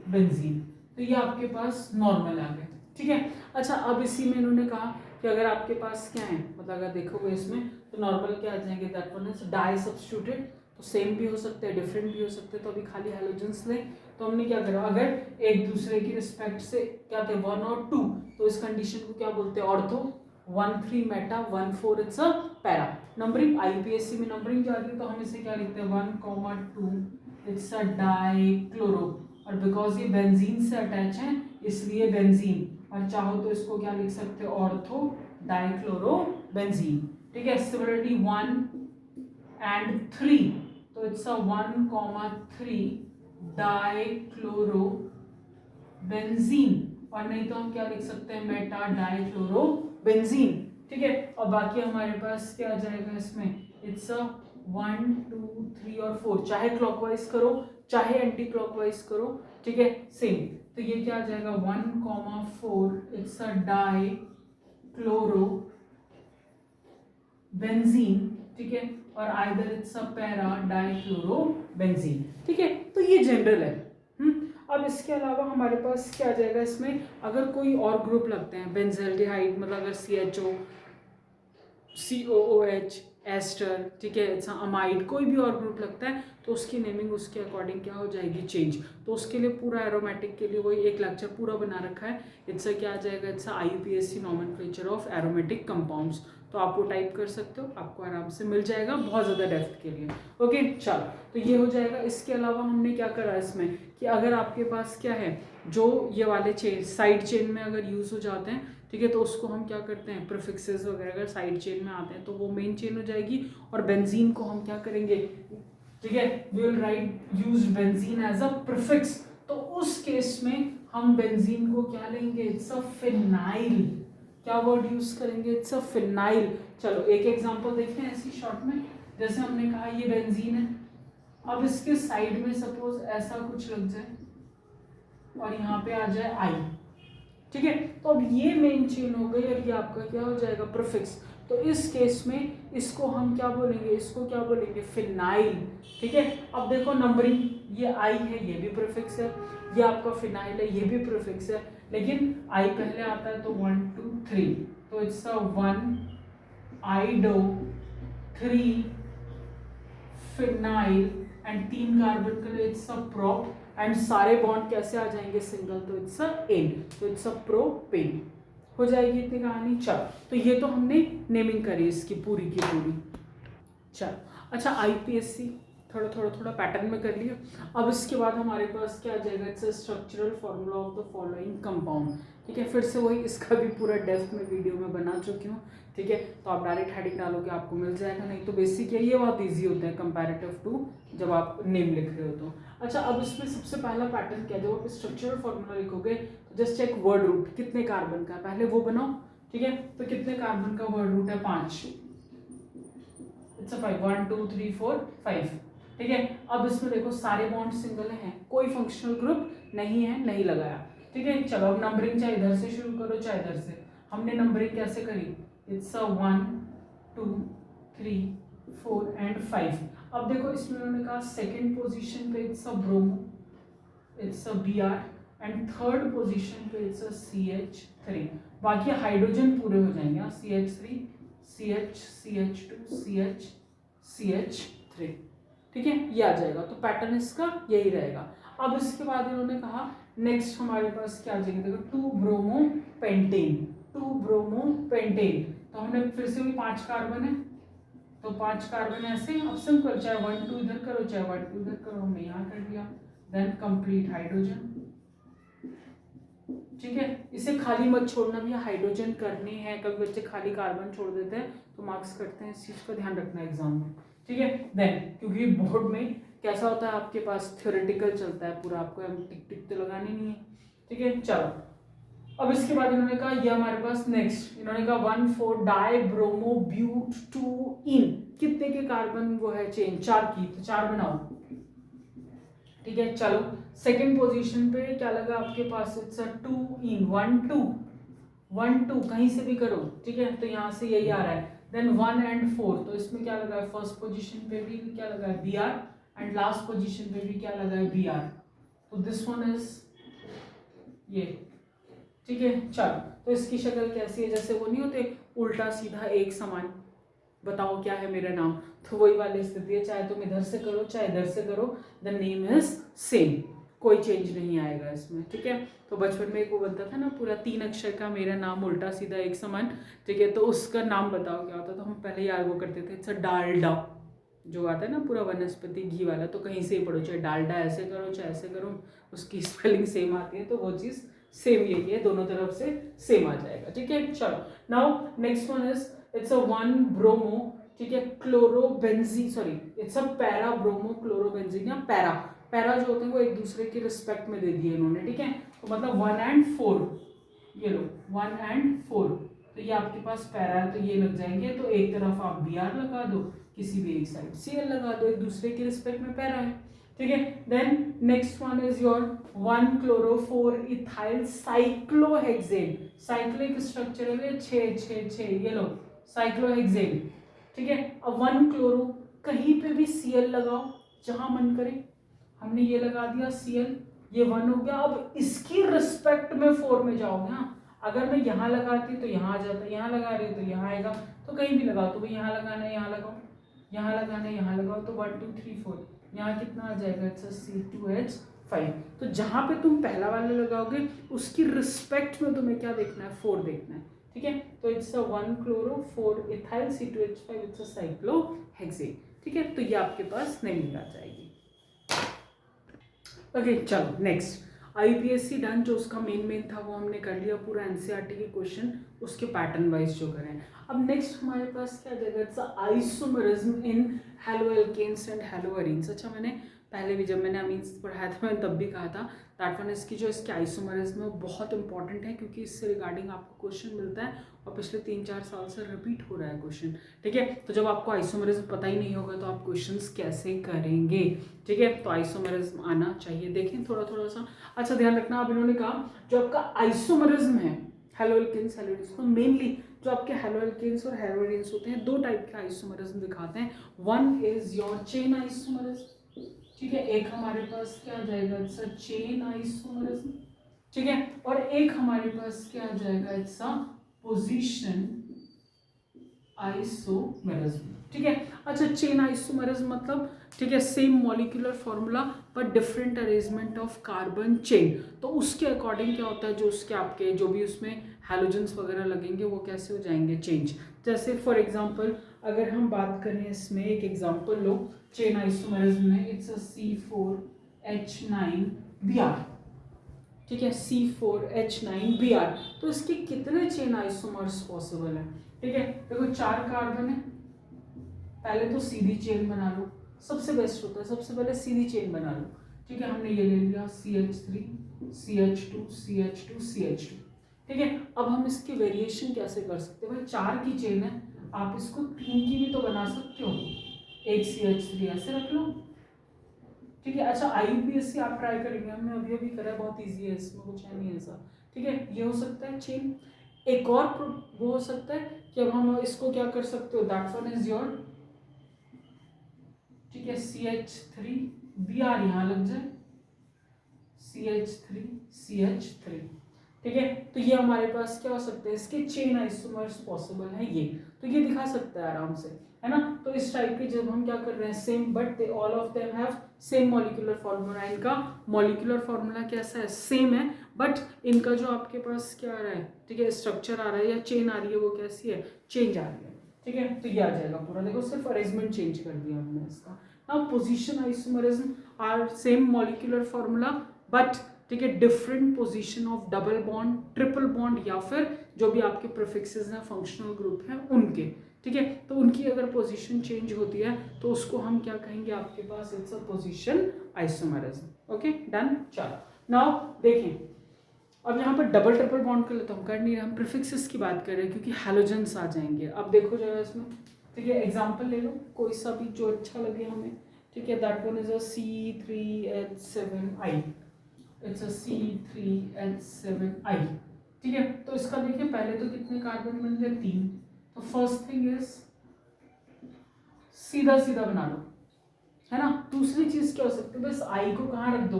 benzene. तो ये आपके पास नॉर्मल आ गए। ठीक है, अच्छा अब इसी में इन्होंने कहा कि अगर आपके पास क्या है, मतलब अगर देखोगे इसमें तो नॉर्मल क्या आ जाएंगे, that one is di substituted, तो सेम भी हो सकते हैं, डिफरेंट भी हो सकते हैं। तो अभी खाली हैलोजेंस लें, तो हमने क्या करा, अगर एक दूसरे की रिस्पेक्ट से क्या थे 1 और 2, तो इस कंडीशन को क्या बोलते हैं, ortho. 1 3 Meta 1 4 it's a para. Numbering IPSC में नंबरिंग जा रही है, तो हम इसे क्या लिखते हैं 1 2 इट्स अ डाइक्लोरो, और बिकॉज ये बेंजीन से अटैच है इसलिए बेंजीन, और चाहो तो इसको क्या लिख सकते हो, ऑर्थो डाइक्लोरो बेंजीन। ठीक है, सिमिलरली 1 and 3, तो इट्स अ 1 3 डाइक्लोरो बेंजीन, और नहीं तो हम क्या लिख सकते हैं, मेटा डाइक्लोरो बेंजीन। ठीक है, और बाकी हमारे पास क्या आ जाएगा इसमें, इट्स अ 1 2 3 और 4, चाहे क्लॉकवाइज करो चाहे एंटी क्लॉकवाइज करो, ठीक है सेम। तो ये क्या आ जाएगा 1 4 इट्स अ डाइक्लोरो बेंजीन। ठीक है, और either it's a para dichloro benzene. ठीक है, तो ये जनरल है। अब इसके अलावा हमारे पास क्या आ जाएगा इसमें, अगर कोई और ग्रुप लगते हैं बेंजल्डिहाइड, मतलब अगर CHO COOH एस्टर, ठीक है, इट्स अमाइड, कोई भी और ग्रुप लगता है तो उसकी नेमिंग उसके अकॉर्डिंग क्या हो जाएगी, चेंज। तो उसके लिए पूरा एरोमेटिक के लिए वही एक लेक्चर पूरा बना रखा है। इट्स क्या आ जाएगा, it's IUPAC nomenclature of aromatic compounds, तो आप वो टाइप कर सकते हो, आपको आराम से मिल जाएगा बहुत ज़्यादा डेप्थ के लिए। ओके चलो, तो ये हो जाएगा। इसके अलावा हमने क्या करा इसमें कि अगर आपके पास क्या है, जो ये वाले चेन साइड चेन में अगर यूज़ हो जाते हैं, ठीक है, तो उसको हम क्या करते हैं, प्रीफिक्सेस वगैरह अगर साइड चेन में आते हैं तो वो मेन चेन हो जाएगी, और बेंजीन को हम क्या करेंगे, ठीक है, we will write use benzene as a prefix. तो उस केस में हम बेंजीन को क्या लेंगे, इट्स अ फिनाइल। क्या वर्ड यूज करेंगे, इट्स अ फिनाइल। चलो एक एग्जांपल देखें ऐसी शॉर्ट में, जैसे हमने कहा ये बेंजीन है, अब इसके साइड में सपोज ऐसा कुछ लग जाए और यहाँ पे आ जाए आई, ठीक है, तो अब ये मेन चेन हो गई और ये आपका क्या हो जाएगा, प्रीफिक्स। तो इस केस में इसको हम क्या बोलेंगे, इसको क्या बोलेंगे, फिनाइल। ठीक है, अब देखो नंबरिंग, ये आई है, ये भी प्रीफिक्स है, ये आपका फिनाइल है, ये भी प्रीफिक्स है, लेकिन आई पहले आता है तो 1 2 3, तो it's a 1 आइडो 3 phenyl and 3 carbon के लिए इट्स अ प्रोप, एंड सारे बॉन्ड कैसे आ जाएंगे, सिंगल, तो इट्स अ एन, तो इट्स अ प्रोपेन। हो जाएगी इतनी कहानी। चल, तो ये तो हमने नेमिंग करी इसकी पूरी की पूरी। चल अच्छा, IPSC थोड़ा पैटर्न में कर लिया। अब इसके बाद हमारे पास क्या आ जाएगा, it's a structural formula of the following compound. ठीक है, फिर से वही, इसका भी पूरा डेप्थ में वीडियो में बना चुकी हूँ। ठीक है, तो आप डायरेक्ट हेडिंग डालोगे आपको मिल जाएगा, नहीं तो बेसिक है, ये बहुत ईजी होता है कंपैरेटिव टू जब आप नेम लिख रहे हो तो। अच्छा, अब इसमें सबसे पहला पैटर्न क्या है, जब आप स्ट्रक्चरल फॉर्मूला लिखोगे तो जस्ट चेक वर्ड रूट, कितने कार्बन का, पहले वो बनाओ। ठीक है, तो कितने कार्बन का वर्ड रूट है, 5, इट्स अ 5, 1 2 3 4 5। ठीक है, अब इसमें देखो सारे बॉन्ड सिंगल हैं, कोई फंक्शनल ग्रुप नहीं है, नहीं लगाया। ठीक है, चलो अब नंबरिंग चाहे इधर से शुरू करो चाहे इधर से। हमने नंबरिंग कैसे करी, इट्स अ 1 2 3 4 एंड 5। अब देखो इसमें उन्होंने कहा सेकंड पोजीशन पे it's a bromo, it's a Br, and third position पे इट्स अ CH3। बाकी हाइड्रोजन पूरे हो जाएंगे, CH3 CH CH2 CH CH3। ठीक है, ये आ जाएगा, तो पैटर्न इसका यही रहेगा। अब इसके बाद इन्होंने कहा नेक्स्ट हमारे पास क्या आ जाएगा, देखो 2 ब्रोमो पेंटेन, 2 ब्रोमो पेंटेन। तो हमने फिर से भी 5 कार्बन है, तो 5 कार्बन ऐसे, अब सिंपल, चाहे 1 2 इधर करो चाहे 1 2 इधर करो, हमने यहाँ कर दिया, देन कंप्लीट हाइड्रोजन। ठीक है, इसे खाली मत छोड़ना भैया, हाइड्रोजन करने हैं, कभी बच्चे खाली कार्बन छोड़ देते हैं तो मार्क्स करते हैं, इस चीज का ध्यान रखना है एग्जाम में। ठीक है, देन क्योंकि बोर्ड में कैसा होता है, आपके पास थ्योरेटिकल चलता है पूरा, आपको टिक टिक तो लगानी नहीं है। ठीक है, चलो अब इसके बाद इन्होंने कहा ये हमारे पास नेक्स्ट, इन्होंने कहा 1 4 डाई ब्रोमो ब्यूट 2 इन, कितने के कार्बन वो है चेन, 4 की, तो 4 बनाओ। ठीक है, चलो सेकंड पोजीशन पे क्या लगा आपके पास, इट्स अ 2 इन, 1 2 1 2 कहीं से भी करो। ठीक है, तो यहाँ से यही आ रहा है, देन 1 एंड 4, तो इसमें क्या लगा है, फर्स्ट पोजीशन पे भी क्या लगा है Br, एंड लास्ट पोजीशन पे भी क्या लगा है Br, तो दिस वन इज ये। ठीक है, चलो तो इसकी शक्ल कैसी है, जैसे वो नहीं होते उल्टा सीधा एक समान, बताओ क्या है मेरा नाम, तो वही वाली स्थिति है, चाहे तुम इधर से करो चाहे इधर से करो, द नेम इज सेम, कोई चेंज नहीं आएगा इसमें, ठीक है। तो बचपन में एक वो बनता था ना पूरा 3 अक्षर का मेरा नाम उल्टा सीधा एक समान, ठीक है, तो उसका नाम बताओ क्या होता, तो हम पहले यार वो करते थे, इट्स अ डालडा, जो आता है ना पूरा वनस्पति घी वाला, तो कहीं से ही पढ़ो, चाहे डालडा ऐसे करो चाहे ऐसे करो, उसकी स्पेलिंग सेम आती है, तो वो चीज़ सेम यही है, दोनों तरफ से सेम आ जाएगा, ठीक है। चलो now next one is it's a 1 bromo, ठीक है, chlorobenzene, sorry it's a para bromo chlorobenzene, या पैरा, पैरा जो होते हैं वो एक दूसरे की रिस्पेक्ट में दे दिए इन्होंने, ठीक है, तो मतलब 1 and 4, ये लो 1 and 4, तो ये आपके पास पैरा है, तो ये लग जाएंगे, तो एक तरफ आप Br लगा दो, किसी भी एक साइड Cl लगा दो, एक दूसरे की रिस्पेक्ट में पैरा है, ठीक है। Then next one is your 1 chloro 4 ethyl cyclohexane, cyclic structure है 6 ये लो साइक्लोहेक्सेन, ठीक है। अब 1 क्लोरो, कहीं पे भी Cl लगाओ जहां मन करे, हमने ये लगा दिया Cl, ये 1 हो गया, अब इसकी रिस्पेक्ट में 4 में जाओगे, हाँ अगर मैं यहाँ लगाती तो यहाँ आ जाता, यहाँ लगा रही तो यहाँ आएगा, तो कहीं भी लगाओ, तो भाई यहाँ लगाना है यहाँ लगाओ, यहाँ लगाना है यहाँ लगाओ, तो 1 2 3 4, यहाँ कितना आ जाएगा, इट्स C2H5, तो जहाँ पे तुम पहला वाला लगाओगे उसकी रिस्पेक्ट में तुम्हें क्या देखना है, 4 देखना है, ठीक है, तो it's a 1 chloro 4 ethyl C2H5, it's a cyclohexane, ठीक है, तो ये आपके पास नेमिंग आ जाएगी। ओके चलो नेक्स्ट, IUPAC डन, जो उसका मेन था वो हमने कर लिया, पूरा NCERT के क्वेश्चन उसके पैटर्न वाइज जो करें। अब नेक्स्ट हमारे पास क्या जगह, इट्स आइसोमरिज्म इन हैलोएल्केन्स एंड हैलोअरीन्स। अच्छा मैंने पहले भी जब मैंने अमीन्स पढ़ाया था मैंने तब भी कहा था दैट वन इसकी जो इसकी आइसोमरिज्म है बहुत इंपॉर्टेंट है, क्योंकि इससे रिगार्डिंग आपको क्वेश्चन मिलता है और पिछले 3-4 साल से रिपीट हो रहा है क्वेश्चन, ठीक है। तो जब आपको आइसोमरिज्म पता ही नहीं होगा तो आप क्वेश्चंस कैसे करेंगे, ठीक है, तो आइसोमरिज्म आना चाहिए। देखें थोड़ा थोड़ा सा, अच्छा ध्यान रखना, अब इन्होंने कहा जो आपका आइसोमरिज्म है हैलोएल्केन्स हैलोअरीन्स, तो मेनली जो आपके हैलोएल्केन्स और हैलोअरीन्स होते हैं 2 टाइप के आइसोमरिज्म दिखाते हैं, one is your chain isomerism, ठीक है, एक हमारे पास क्या आ जाएगा, इट्स अ चेन आइसोमरिज्म, ठीक है, और एक हमारे पास क्या आ जाएगा, इट्स अ पोजीशन आइसोमरिज्म, ठीक है। अच्छा चेन आइसोमरिज्म मतलब, ठीक है, सेम मॉलिक्यूलर फॉर्मूला पर different arrangement of carbon chain, तो उसके अकॉर्डिंग क्या होता है, जो उसके आपके जो भी उसमें हैलोजेंस वगैरह लगेंगे वो कैसे हो जाएंगे चेंज। जैसे फॉर एग्जांपल अगर हम बात करें इसमें एक एग्जांपल लो चेन आइसोमरिज्म में, इट्स अ C4H9Br, ठीक है, C4H9Br, तो इसके कितने चेन आइसोमर्स पॉसिबल है, ठीक है, देखो 4 कार्बन है, पहले तो सीधी चेन बना लो, सबसे बेस्ट होता है सबसे पहले सीधी चेन बना लो, ठीक है, हमने ये ले लिया CH3 CH2 CH2 CH2, ठीक है। अब हम इसके वेरिएशन कैसे कर सकते हैं, भाई 4 की चेन है, आप इसको 3 की भी तो बना सकते हो, एक CH3 ऐसे रख लो, ठीक है। अच्छा IUPAC आप ट्राई करेंगे, हमने अभी करा है, बहुत इजी है, इसमें कुछ है नहीं ऐसा, ठीक है, ये हो सकता है चेन। एक और वो हो सकता है कि अब हम इसको क्या कर सकते हो, दैट वन इज योर, ठीक है, CH3Br यहाँ लग जाए, CH3 CH3, ठीक है, तो ये हमारे पास क्या हो सकते हैं, इसके चेन आइसोमर्स पॉसिबल है, ये तो ये दिखा सकता है आराम से, है ना। तो इस टाइप के जब हम क्या कर रहे हैं same, but they all of them have same molecular formula, इनका मॉलिक्यूलर फार्मूला कैसा है, सेम है, बट इनका जो आपके पास क्या आ रहा है, ठीक है, स्ट्रक्चर आ रहा है या चेन आ रही है वो कैसी है, चेंज आ रही है, ठीक है, तो ये आ जाएगा पूरा, देखो सिर्फ अरेंजमेंट चेंज कर दिया हमने इसका। Now position isomerism are same molecular formula but, ठीक है, different position of double bond triple bond या फिर जो भी आपके प्रीफिक्सेस हैं फंक्शनल ग्रुप हैं उनके, ठीक है, तो उनकी अगर पोजीशन चेंज होती है तो उसको हम क्या कहेंगे आपके पास, it's a position isomerism, okay done. चलो नाउ देखें, अब यहाँ पर डबल ट्रिपल बॉन्ड कर लेते हम कर नहीं रहे, हम प्रीफिक्सेस की बात कर रहे हैं क्योंकि हैलोजेंस आ जाएंगे। अब देखो जरा इसमें, ठीक है, एग्जाम्पल ले लो कोई सा भी जो अच्छा लगे हमें, ठीक है, that one is a C3H7I, it's a C3H7I, ठीक है, तो इसका देखिए पहले तो कितने कार्बन बन गए 3, तो फर्स्ट थिंग इज सीधा सीधा बना लो, है ना। दूसरी चीज क्या हो सकती है, बस I को कहाँ रख दो,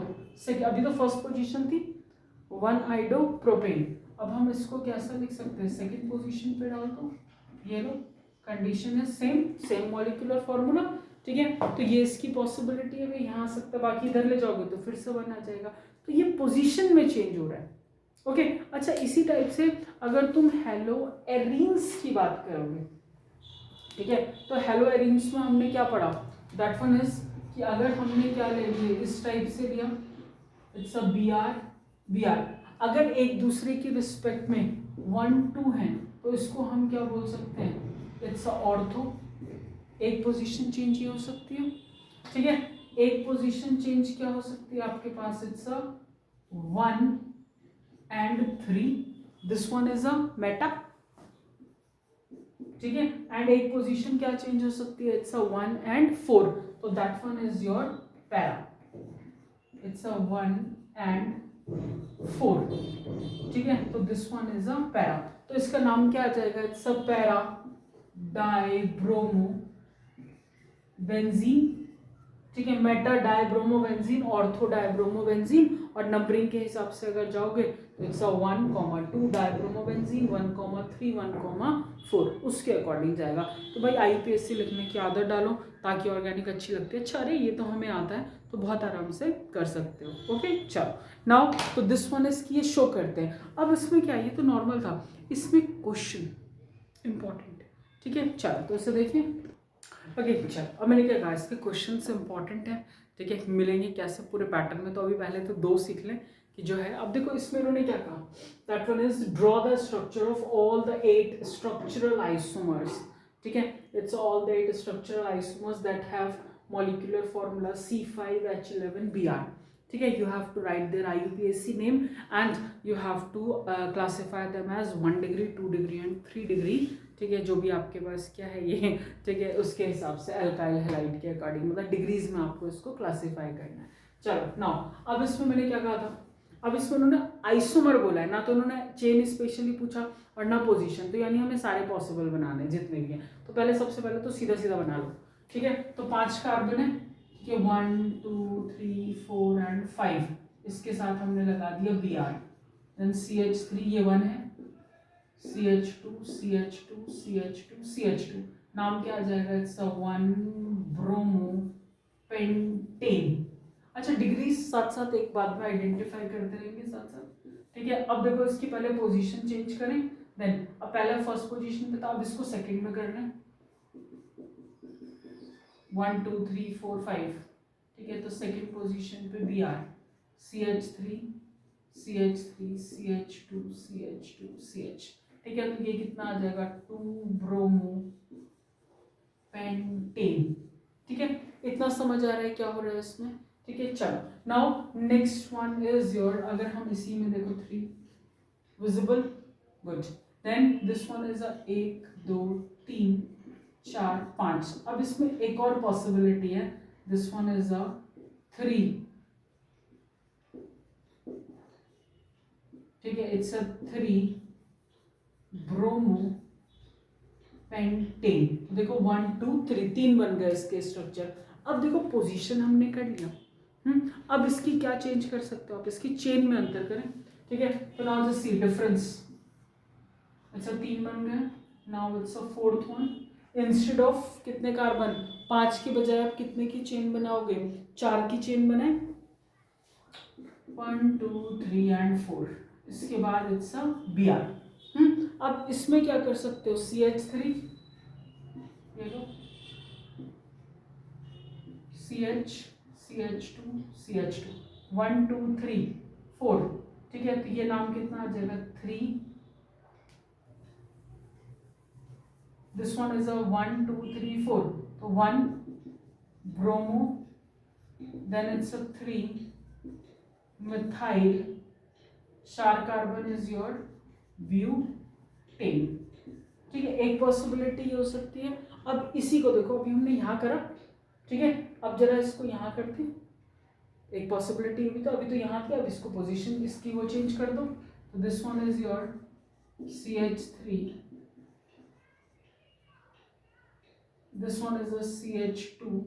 अभी तो फर्स्ट पोजीशन थी 1 आइडोप्रोपेन, अब हम इसको कैसा लिख सकते हैं, सेकंड पोजीशन पे डाल दो, ये लो कंडीशन है सेम मॉलिक्यूलर फॉर्मूला, ठीक है। तो ये इसकी पॉसिबिलिटी है भाई, यहाँ आ सकता है, बाकी इधर ले जाओगे तो फिर से 1 आ जाएगा, तो ये पोजीशन में चेंज हो रहा है। ओके अच्छा, इसी टाइप से अगर तुम हेलो एरीन्स की बात करोगे, ठीक है, तो हेलो एरीन्स में हमने क्या पढ़ा, दैट वन इज कि अगर हमने क्या ले लिया, इस टाइप से लिया, इट्स अ बी आर, अगर एक दूसरे की रिस्पेक्ट में 1 2 है तो इसको हम क्या बोल सकते हैं, इट्स अ ऑर्थो, एक पोजीशन चेंज ये हो सकती है, ठीक है। एक पोजीशन चेंज क्या हो सकती है आपके पास, it's a 1 and 3, this one is a meta, ठीक है। एंड एक पोजीशन क्या चेंज हो सकती है, इट्स अ 1 and 4, तो that one is your para, it's a 1 and 4, ठीक है। तो this one is a para, तो इसका नाम क्या आ जाएगा, it's a para dibromo benzene, ठीक है। Meta dibromo benzene, ortho dibromo benzene, और नंबरिंग के हिसाब से अगर जाओगे तो इट्स अ 1, 2 डाइब्रोमो बेंजीन, 1, 3, 1, 4, उसके अकॉर्डिंग जाएगा। तो भाई IUPAC लिखने की आदत डालो ताकि ऑर्गेनिक अच्छी लगती है। अच्छा अरे ये तो हमें आता है, तो बहुत आराम से कर सकते हो। ओके चलो नाउ, तो दिस वन इज की ये शो करते हैं। अब इसमें क्या, ये तो नॉर्मल था, इसमें क्वेश्चन इंपॉर्टेंट, ठीक है। चलो तो इसे देखिए, ओके चल, अब मैंने क्या कहा, इसके क्वेश्चन इंपॉर्टेंट है, ठीक है। मिलेंगे कैसे पूरे पैटर्न में, तो अभी पहले तो 2 सीख लें कि जो है। अब देखो इसमें उन्होंने क्या कहा, that one is draw the structure of all the 8 structural isomers, ठीक है। It's all the 8 structural isomers that have molecular formula C5H11Br, ठीक है। You have to write their IUPAC name and you have to classify them as 1 degree 2 degree and 3 degree, ठीक है। जो भी आपके पास क्या है ये, ठीक है, उसके हिसाब से अल्काइल हैलाइड के अकॉर्डिंग, मतलब डिग्रीज में आपको इसको क्लासिफाई करना है। चलो नाउ, अब इसमें मैंने क्या कहा था, अब इसमें उन्होंने आइसोमर बोला है ना, तो उन्होंने चेन स्पेशली पूछा और ना पोजीशन, तो यानी हमें सारे पॉसिबल बनाने हैं जितने भी हैं। तो पहले सबसे पहले तो सीधा सीधा बना लो, ठीक है। तो 5 कार्बन है, ठीक है, 1 2 3 4 एंड 5, इसके साथ हमने लगा दिया Br, देन CH3 ये 1 है, CH2 CH2 CH2 CH2, नाम क्या आ जाएगा, इट्स 1 ब्रोमो पेंटेन। अच्छा डिग्री साथ साथ एक बाद में आइडेंटिफाई करते रहेंगे साथ साथ, ठीक है। अब देखो इसकी पहले पोजीशन चेंज करें, देन अब पहले फर्स्ट पोजीशन पे था, अब इसको सेकंड में करना है, 1 2 3 4 5, ठीक है। तो सेकंड पोजीशन पे Br, CH3 CH3 CH2 CH2 CH, ठीक है। तो ये कितना आ जाएगा, 2 ब्रोमो पेंटेन, ठीक है। इतना समझ आ रहा है क्या हो रहा है इसमें, ठीक है। चलो now next one is your, अगर हम इसी में देखो 3 visible, good, then this one is 1 2 3 4 5। अब इसमें एक और पॉसिबिलिटी है, दिस वन इज 3, ठीक है, इट्स 3 ब्रोमो पेंटेन। देखो 1 2 3 3 बन गए इसके स्ट्रक्चर। अब देखो पोजीशन हमने कर लिया, अब इसकी क्या चेंज कर सकते हो आप, इसकी चेन में अंतर करें, ठीक है। तो नाउ जस्ट सी डिफरेंस, अच्छा 3 बन गए, now it's 4th one, instead of कितने कार्बन, 5 की बजाय आप कितने की चेन बनाओगे, 4 की चेन बनाए, 1 2 3 एंड 4, इसके बाद इट्स Br। अब इसमें क्या कर सकते हो, CH3 ये लो, CH CH2 CH2, 1 2 3 4, ठीक है। तो ये नाम कितना आ जाएगा, 3, दिस वन इज 1 2 3 4, तो 1 bromo, then it's 3 methyl, 4 carbon is your butane, ठीक है। एक पॉसिबिलिटी ये हो सकती है। अब इसी को देखो, अभी हमने यहाँ करा, ठीक है। अब जरा इसको यहाँ करते, एक पॉसिबिलिटी हुई, तो अभी तो यहाँ थी, अब इसको पोजीशन इसकी वो चेंज कर दो, तो this one is your CH3, this one is CH2,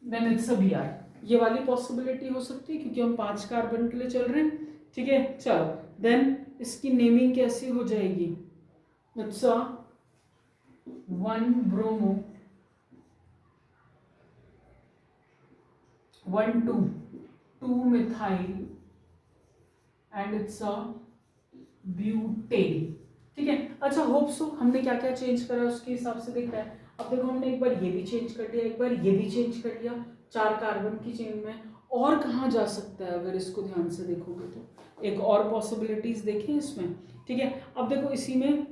then it's Br, ये वाली पॉसिबिलिटी हो सकती है क्योंकि हम 5 कार्बन के लिए चल रहे हैं, ठीक है। चलो देन इसकी नेमिंग कैसी हो जाएगी, it's 1 bromo 1 2 methyl and it's butane, ठीक है। अच्छा होप सो हमने क्या क्या चेंज करा है उसके हिसाब से देखता है। अब देखो हमने एक बार ये भी चेंज कर लिया, एक बार ये भी चेंज कर लिया 4 कार्बन की चेन में। और कहाँ जा सकता है अगर इसको ध्यान से देखोगे तो एक और पॉसिबिलिटीज देखें इसमें, ठीक है। अब देखो इसी में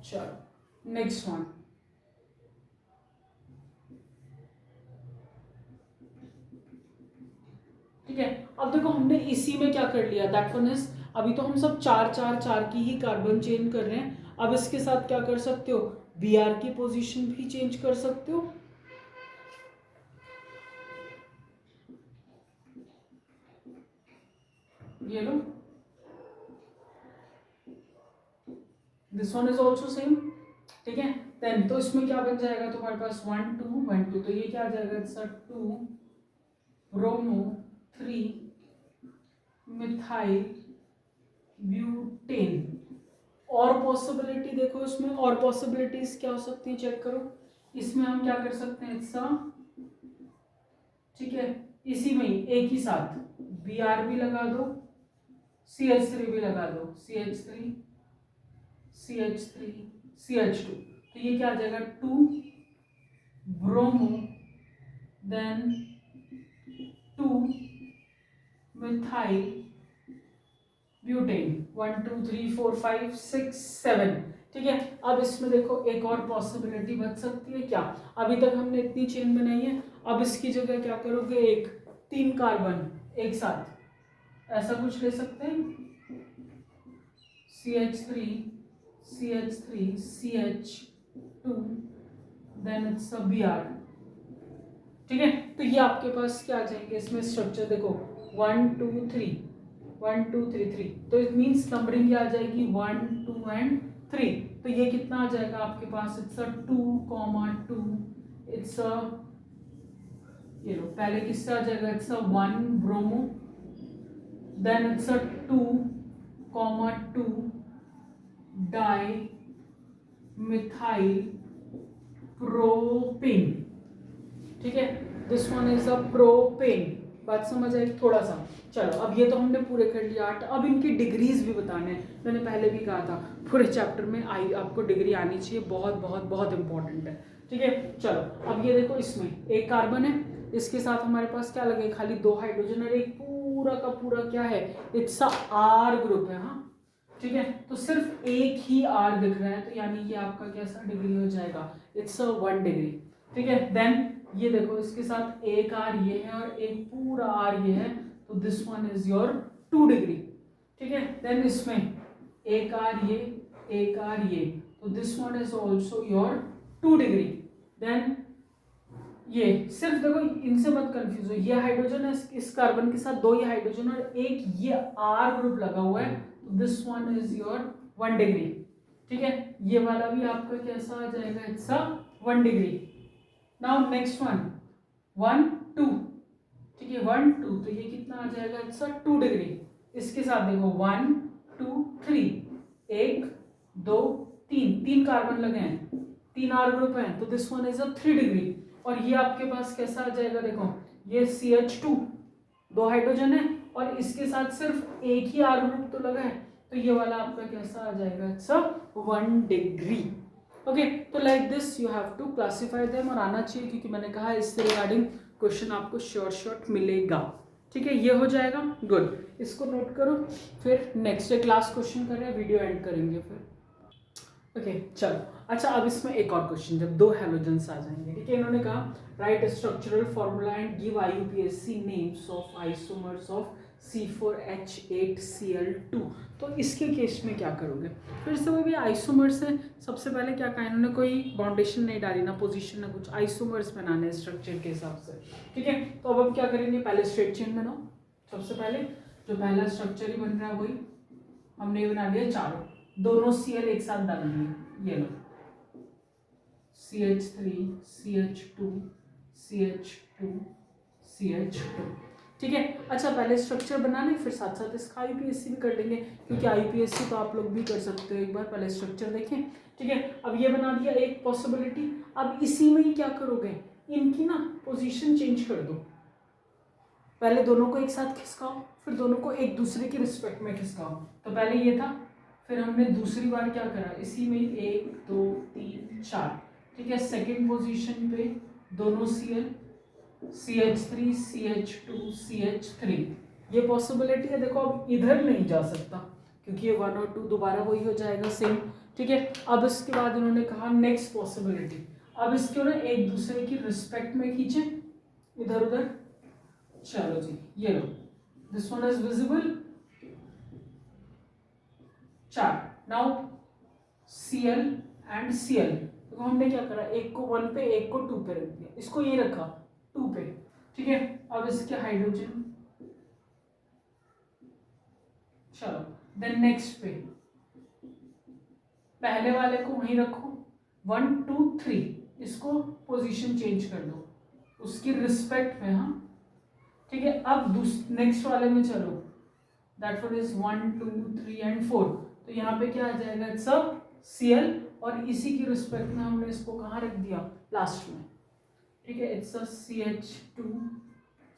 चलो नेक्स्ट वन, ठीक है। अब देखो हमने इसी में क्या कर लिया, दैट वन इज, अभी तो हम सब 4 की ही कार्बन चेंज कर रहे हैं। अब इसके साथ क्या कर सकते हो, Br की पोजीशन भी चेंज कर सकते हो, ये लो, this one is also same, ठीक है। देन तो इसमें क्या बन जाएगा तुम्हारे पास 1 2 1 2, तो ये क्या आ जाएगा, इट्स 2 ब्रोमो 3 मिथाइल ब्यूटेन। और पॉसिबिलिटी देखो इसमें, और पॉसिबिलिटीज क्या हो सकती हैं चेक करो। इसमें हम क्या कर सकते हैं, इट्स ठीक है, इसी में ही एक ही साथ Br भी लगा दो, CH3 भी लगा दो, CH3 CH3 CH2, तो ये क्या आ जाएगा 2 ब्रोमो देन 2 मिथाइल ब्यूटेन, 1 2 3 4 5 6 7, ठीक है। अब इसमें देखो एक और पॉसिबिलिटी बच सकती है क्या, अभी तक हमने इतनी चेन बनाई है, अब इसकी जगह क्या करोगे, एक 3 कार्बन एक साथ ऐसा कुछ ले सकते हैं, CH3 CH3 CH2 then it's Br, ठीक है। तो ये आपके पास क्या आ जाएंगे इसमें स्ट्रक्चर देखो 1 2 3 1 2 3 3, तो इट मीन्स नंबरिंग आ जाएगी 1 2 एंड 3, तो ये कितना आ जाएगा आपके पास, इट्स 2 2, इट्स ये लो पहले किससे आ जाएगा, it's 1 bromo then it's 2 2 di methyl propane, ठीक है। This one is a propane, बात समझ आई थोड़ा सा। चलो अब ये तो हमने पूरे कर लिया 8, अब इनकी डिग्रीज भी बताने हैं। मैंने पहले भी कहा था पूरे चैप्टर में आपको डिग्री आनी चाहिए, बहुत बहुत बहुत इंपॉर्टेंट है, ठीक है। चलो अब ये देखो इसमें एक कार्बन है, इसके साथ हमारे पास क्या लगे, खाली 2 हाइड्रोजन और एक पूरा का पूरा क्या है, इट्स अ R ग्रुप है, हाँ ठीक है। तो सिर्फ एक ही R दिख रहा है, तो यानी ये आपका कैसा डिग्री हो जाएगा, इट्स 1 डिग्री, ठीक है। देन ये देखो इसके साथ एक R ये है और एक पूरा R ये है, तो this one is your 2 degree, ठीक है। देन इसमें एक R ये एक R ये, तो this one is also your 2 degree. देन ये सिर्फ देखो इनसे मत कंफ्यूज हो, ये हाइड्रोजन है इस कार्बन के साथ 2 ये हाइड्रोजन और एक ये R ग्रुप लगा हुआ है, तो this one is your 1 degree, ठीक है। ये वाला भी आपका कैसा आ जाएगा, it's 1 degree. Now next one 1 2, ठीक है 1 2, तो ये कितना आ जाएगा, इट्स 2 डिग्री। इसके साथ देखो 1 2 3, 1 2 3, 3 कार्बन लगे हैं, 3 R ग्रुप हैं, तो दिस वन इज 3 डिग्री। और ये आपके पास कैसा आ जाएगा, देखो ये CH2 2 हाइड्रोजन है और इसके साथ सिर्फ एक ही R ग्रुप तो लगा है, तो ये वाला आपका कैसा आ जाएगा, इट्स 1 डिग्री। ओके, तो like this you have to classify them, और आना चाहिए क्योंकि मैंने कहा इससे रिगार्डिंग क्वेश्चन आपको शॉर्ट मिलेगा, ठीक है। ये हो जाएगा, गुड, इसको नोट करो। फिर नेक्स्ट डे क्लास क्वेश्चन कर रहे हैं, वीडियो एंड करेंगे फिर। ओके चलो, अच्छा अब इसमें एक और क्वेश्चन, जब 2 हैलोजेंस आ जाएंगे, ठीक है। इन्होंने कहा right structural formula and give IUPAC names of isomers of C4H8Cl2, तो इसके केस में क्या करोगे। फिर से वो भी आइसोमर्स है, सबसे पहले क्या कहा इन्होंने, कोई बाउंडेशन नहीं डाली ना पोजीशन ना कुछ, आइसोमर्स बनाने स्ट्रक्चर के हिसाब से, ठीक है। तो अब हम क्या करेंगे, पहले स्ट्रेट चेन बनाओ। सबसे पहले जो पहला स्ट्रक्चर ही बन रहा है वही हमने बना लिया, चारों दोनों Cl एक साथ डालेंगे, ये लो CH3 CH2 CH2 CH2। ठीक है। अच्छा, पहले स्ट्रक्चर बना लें, फिर साथ साथ इसका IUPAC भी कर लेंगे, क्योंकि IUPAC तो आप लोग भी कर सकते हो। एक बार पहले स्ट्रक्चर देखें। ठीक है, अब ये बना दिया एक पॉसिबिलिटी। अब इसी में ही क्या करोगे, इनकी ना पोजीशन चेंज कर दो। पहले दोनों को एक साथ खिसकाओ, फिर दोनों को एक दूसरे की रिस्पेक्ट में खिसकाओ। तो पहले ये था, फिर हमने दूसरी बार क्या करा, इसी में 1 2 3 4। ठीक है, सेकेंड पोजीशन पे दोनों Cl, CH3 CH2 CH3। ये पॉसिबिलिटी है। देखो अब इधर नहीं जा सकता, क्योंकि ये 1 और 2 दोबारा वही हो जाएगा सेम। ठीक है, अब इसके बाद इन्होंने कहा नेक्स्ट पॉसिबिलिटी। अब इसको ना एक दूसरे की रिस्पेक्ट में खींचे इधर उधर। चलो जी, ये लो, this one is visible 4। Now Cl and Cl, तो हमने क्या करा, एक को 1 पे एक को 2 पे रख दिया, इसको ये रखा 2 पे। ठीक है, अब इसके हाइड्रोजन, चलो देन नेक्स्ट पे पहले वाले को वहीं रखो 1 2 3, इसको पोजीशन चेंज कर दो उसकी रिस्पेक्ट में। हाँ ठीक है, अब नेक्स्ट वाले में चलो, दैट वन इज 1 2 3 एंड 4। तो यहाँ पे क्या आ जाएगा, इट्स अ Cl, और इसी की रिस्पेक्ट में हमने इसको कहाँ रख दिया, लास्ट में। ठीक है, it's a CH2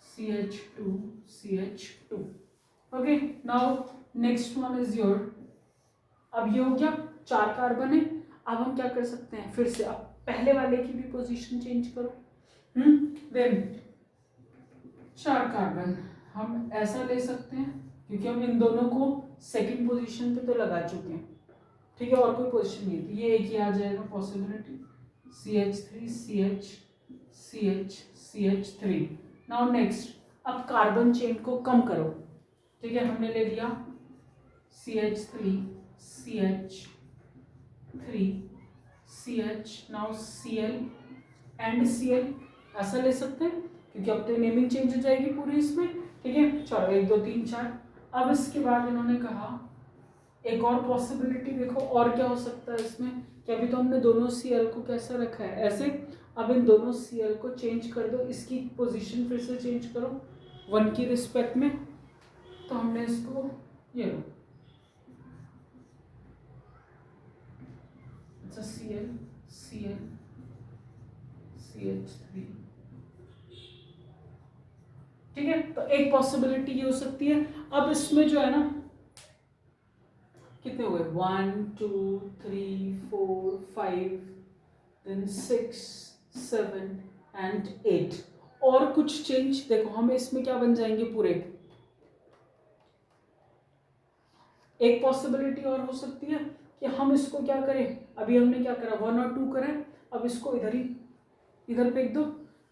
CH2 CH2। Okay, now next one is your. अब ये हो गया 4 कार्बन है। अब हम क्या कर सकते हैं, फिर से अब पहले वाले की भी पोजीशन चेंज करो। देन 4 कार्बन हम ऐसा ले सकते हैं, क्योंकि हम इन दोनों को सेकंड पोजीशन पे तो लगा चुके हैं। ठीक है, और कोई पोजीशन नहीं है, तो ये एक ही आ जाएगा possibility, CH3 CH CH CH3। Now next, अब कार्बन चेन को कम करो। ठीक है, हमने ले लिया CH3 CH3 CH, now Cl and Cl, ऐसा ले सकते हैं, क्योंकि अब तो नेमिंग चेंज हो जाएगी पूरी इसमें। ठीक है, चलो 1 2 3 4। अब इसके बाद इन्होंने कहा एक और पॉसिबिलिटी, देखो और क्या हो सकता है इसमें, कि अभी तो हमने दोनों Cl को कैसा रखा है, ऐसे। अब इन दोनों Cl को चेंज कर दो, इसकी पोजीशन फिर से चेंज करो 1 की रिस्पेक्ट में। तो हमने इसको ये लो, अच्छा Cl Cl CH3। ठीक है, तो एक पॉसिबिलिटी ये हो सकती है। अब इसमें जो है ना, कितने हुए, 1 2 3 4 5 देन 6 7 एंड 8। और कुछ चेंज देखो, हम इसमें क्या बन जाएंगे पूरे। एक पॉसिबिलिटी और हो सकती है कि हम इसको क्या करें, अभी हमने क्या करा 1 और 2 करें, अब इसको इधर ही इधर फेंक दो।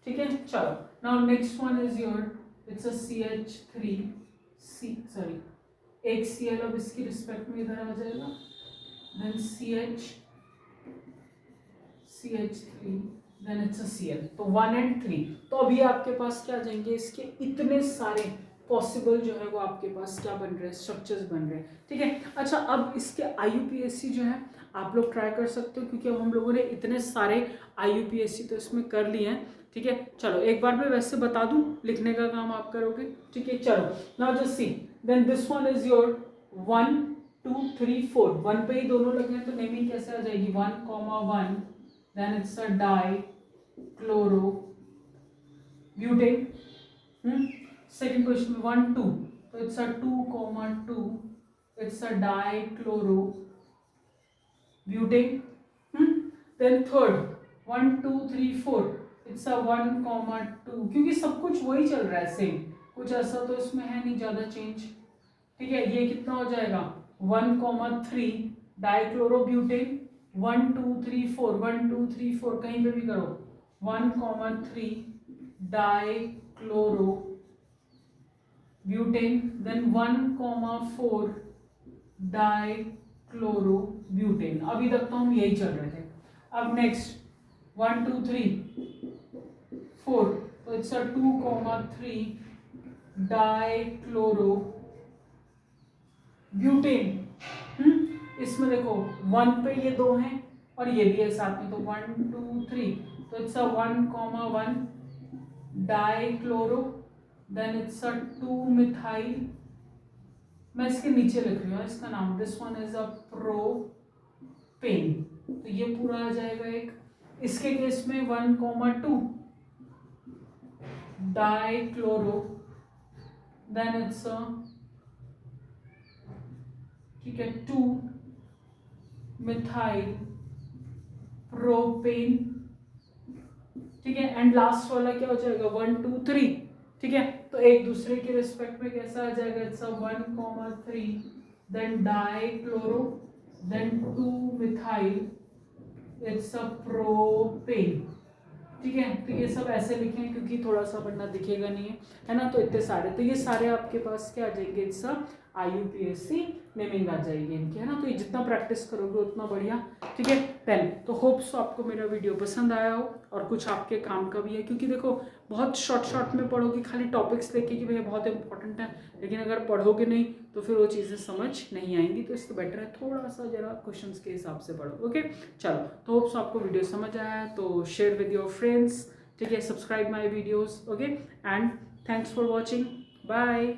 ठीक है, चलो now next one is your, it's a CH3 sorry एक Cl, अब इसकी रिस्पेक्ट में इधर आ जाएगा, then CH3 then it's a Cl। तो 1 एंड 3। तो अभी आपके पास क्या आ जाएंगे, इसके इतने सारे पॉसिबल जो है वो आपके पास क्या बन रहे हैं, स्ट्रक्चर्स बन रहे हैं। ठीक है, अच्छा अब इसके IUPAC जो है आप लोग ट्राई कर सकते हो, क्योंकि अब हम लोगों ने इतने सारे IUPAC तो इसमें कर लिए हैं। ठीक है, चलो एक बार मैं वैसे बता दूं, लिखने का काम आप करोगे। ठीक है, चलो now just see, then this one is your 1 2 3 4। 1 पे ही दोनों लगे हैं, तो नेमिंग कैसे आ जाएगी, 1,1, then it's a di chloro butane. Second question 1 2, तो it's a 2,2, it's a di chloro butane. Then third 1 2 3 4, it's a 1,2, क्योंकि सब कुछ वही चल रहा है सेम, कुछ ऐसा तो इसमें है नहीं ज़्यादा चेंज। ठीक है, ये कितना हो जाएगा 1,3 डाइक्लोरोब्यूटेन। 1 2 3 4 1 2 3 4 कहीं पे भी करो, 1,3 डाइक्लोरो ब्यूटेन, देन 1,4 डाइक्लोरोब्यूटेन। अभी तक तो हम यही चल रहे थे। अब नेक्स्ट 1 2 3 4, तो इट्स अ 2,3 डाइक्लोरो ब्यूटेन। इसमें देखो 1 पे ये 2 हैं और ये भी है साथ में, तो 1 2 3, तो it's a 1,1 dichloro, then it's a two methyl, मैं इसके नीचे लिख रही हूँ इसका नाम, this one is a propane, तो ये पूरा आ जाएगा एक। इसके केस में 1,2 डाइक्लोरो, देन इट्स अ, ठीक है, 2-मिथाइल प्रोपेन, ठीक है, एंड लास्ट वाला क्या हो जाएगा 1, 2, 3, ठीक है, तो एक दूसरे के रिस्पेक्ट में कैसा आ जाएगा, it's a 1,3, then dichloro, then two methyl, it's a propane, ठीक है, तो ये सब ऐसे लिखें क्योंकि थोड़ा सा वरना दिखेगा नहीं है ना, तो इतने सारे, तो ये सारे आपके पास क्या आ जाएंगे, इट्स अ IUPAC नेमिंग आ जाएगी इनकी, है ना, तो ये जितना प्रैक्टिस करोगे उतना बढ़िया, ठीक है। देन तो होप्स आपको मेरा वीडियो पसंद आया हो और कुछ आपके काम का भी है, क्योंकि देखो बहुत शॉर्ट में पढ़ोगे खाली टॉपिक्स लेके कि भैया बहुत इंपॉर्टेंट है, लेकिन अगर पढ़ोगे नहीं तो फिर वो चीज़ें समझ नहीं आएंगी, तो इससे बेटर है थोड़ा सा जरा क्वेश्चंस के हिसाब से पढ़ो, ओके। चलो, तो होप्स आपको वीडियो समझ आया, तो शेयर विद योर फ्रेंड्स, ठीक है, subscribe my videos, okay, and thanks for watching, bye.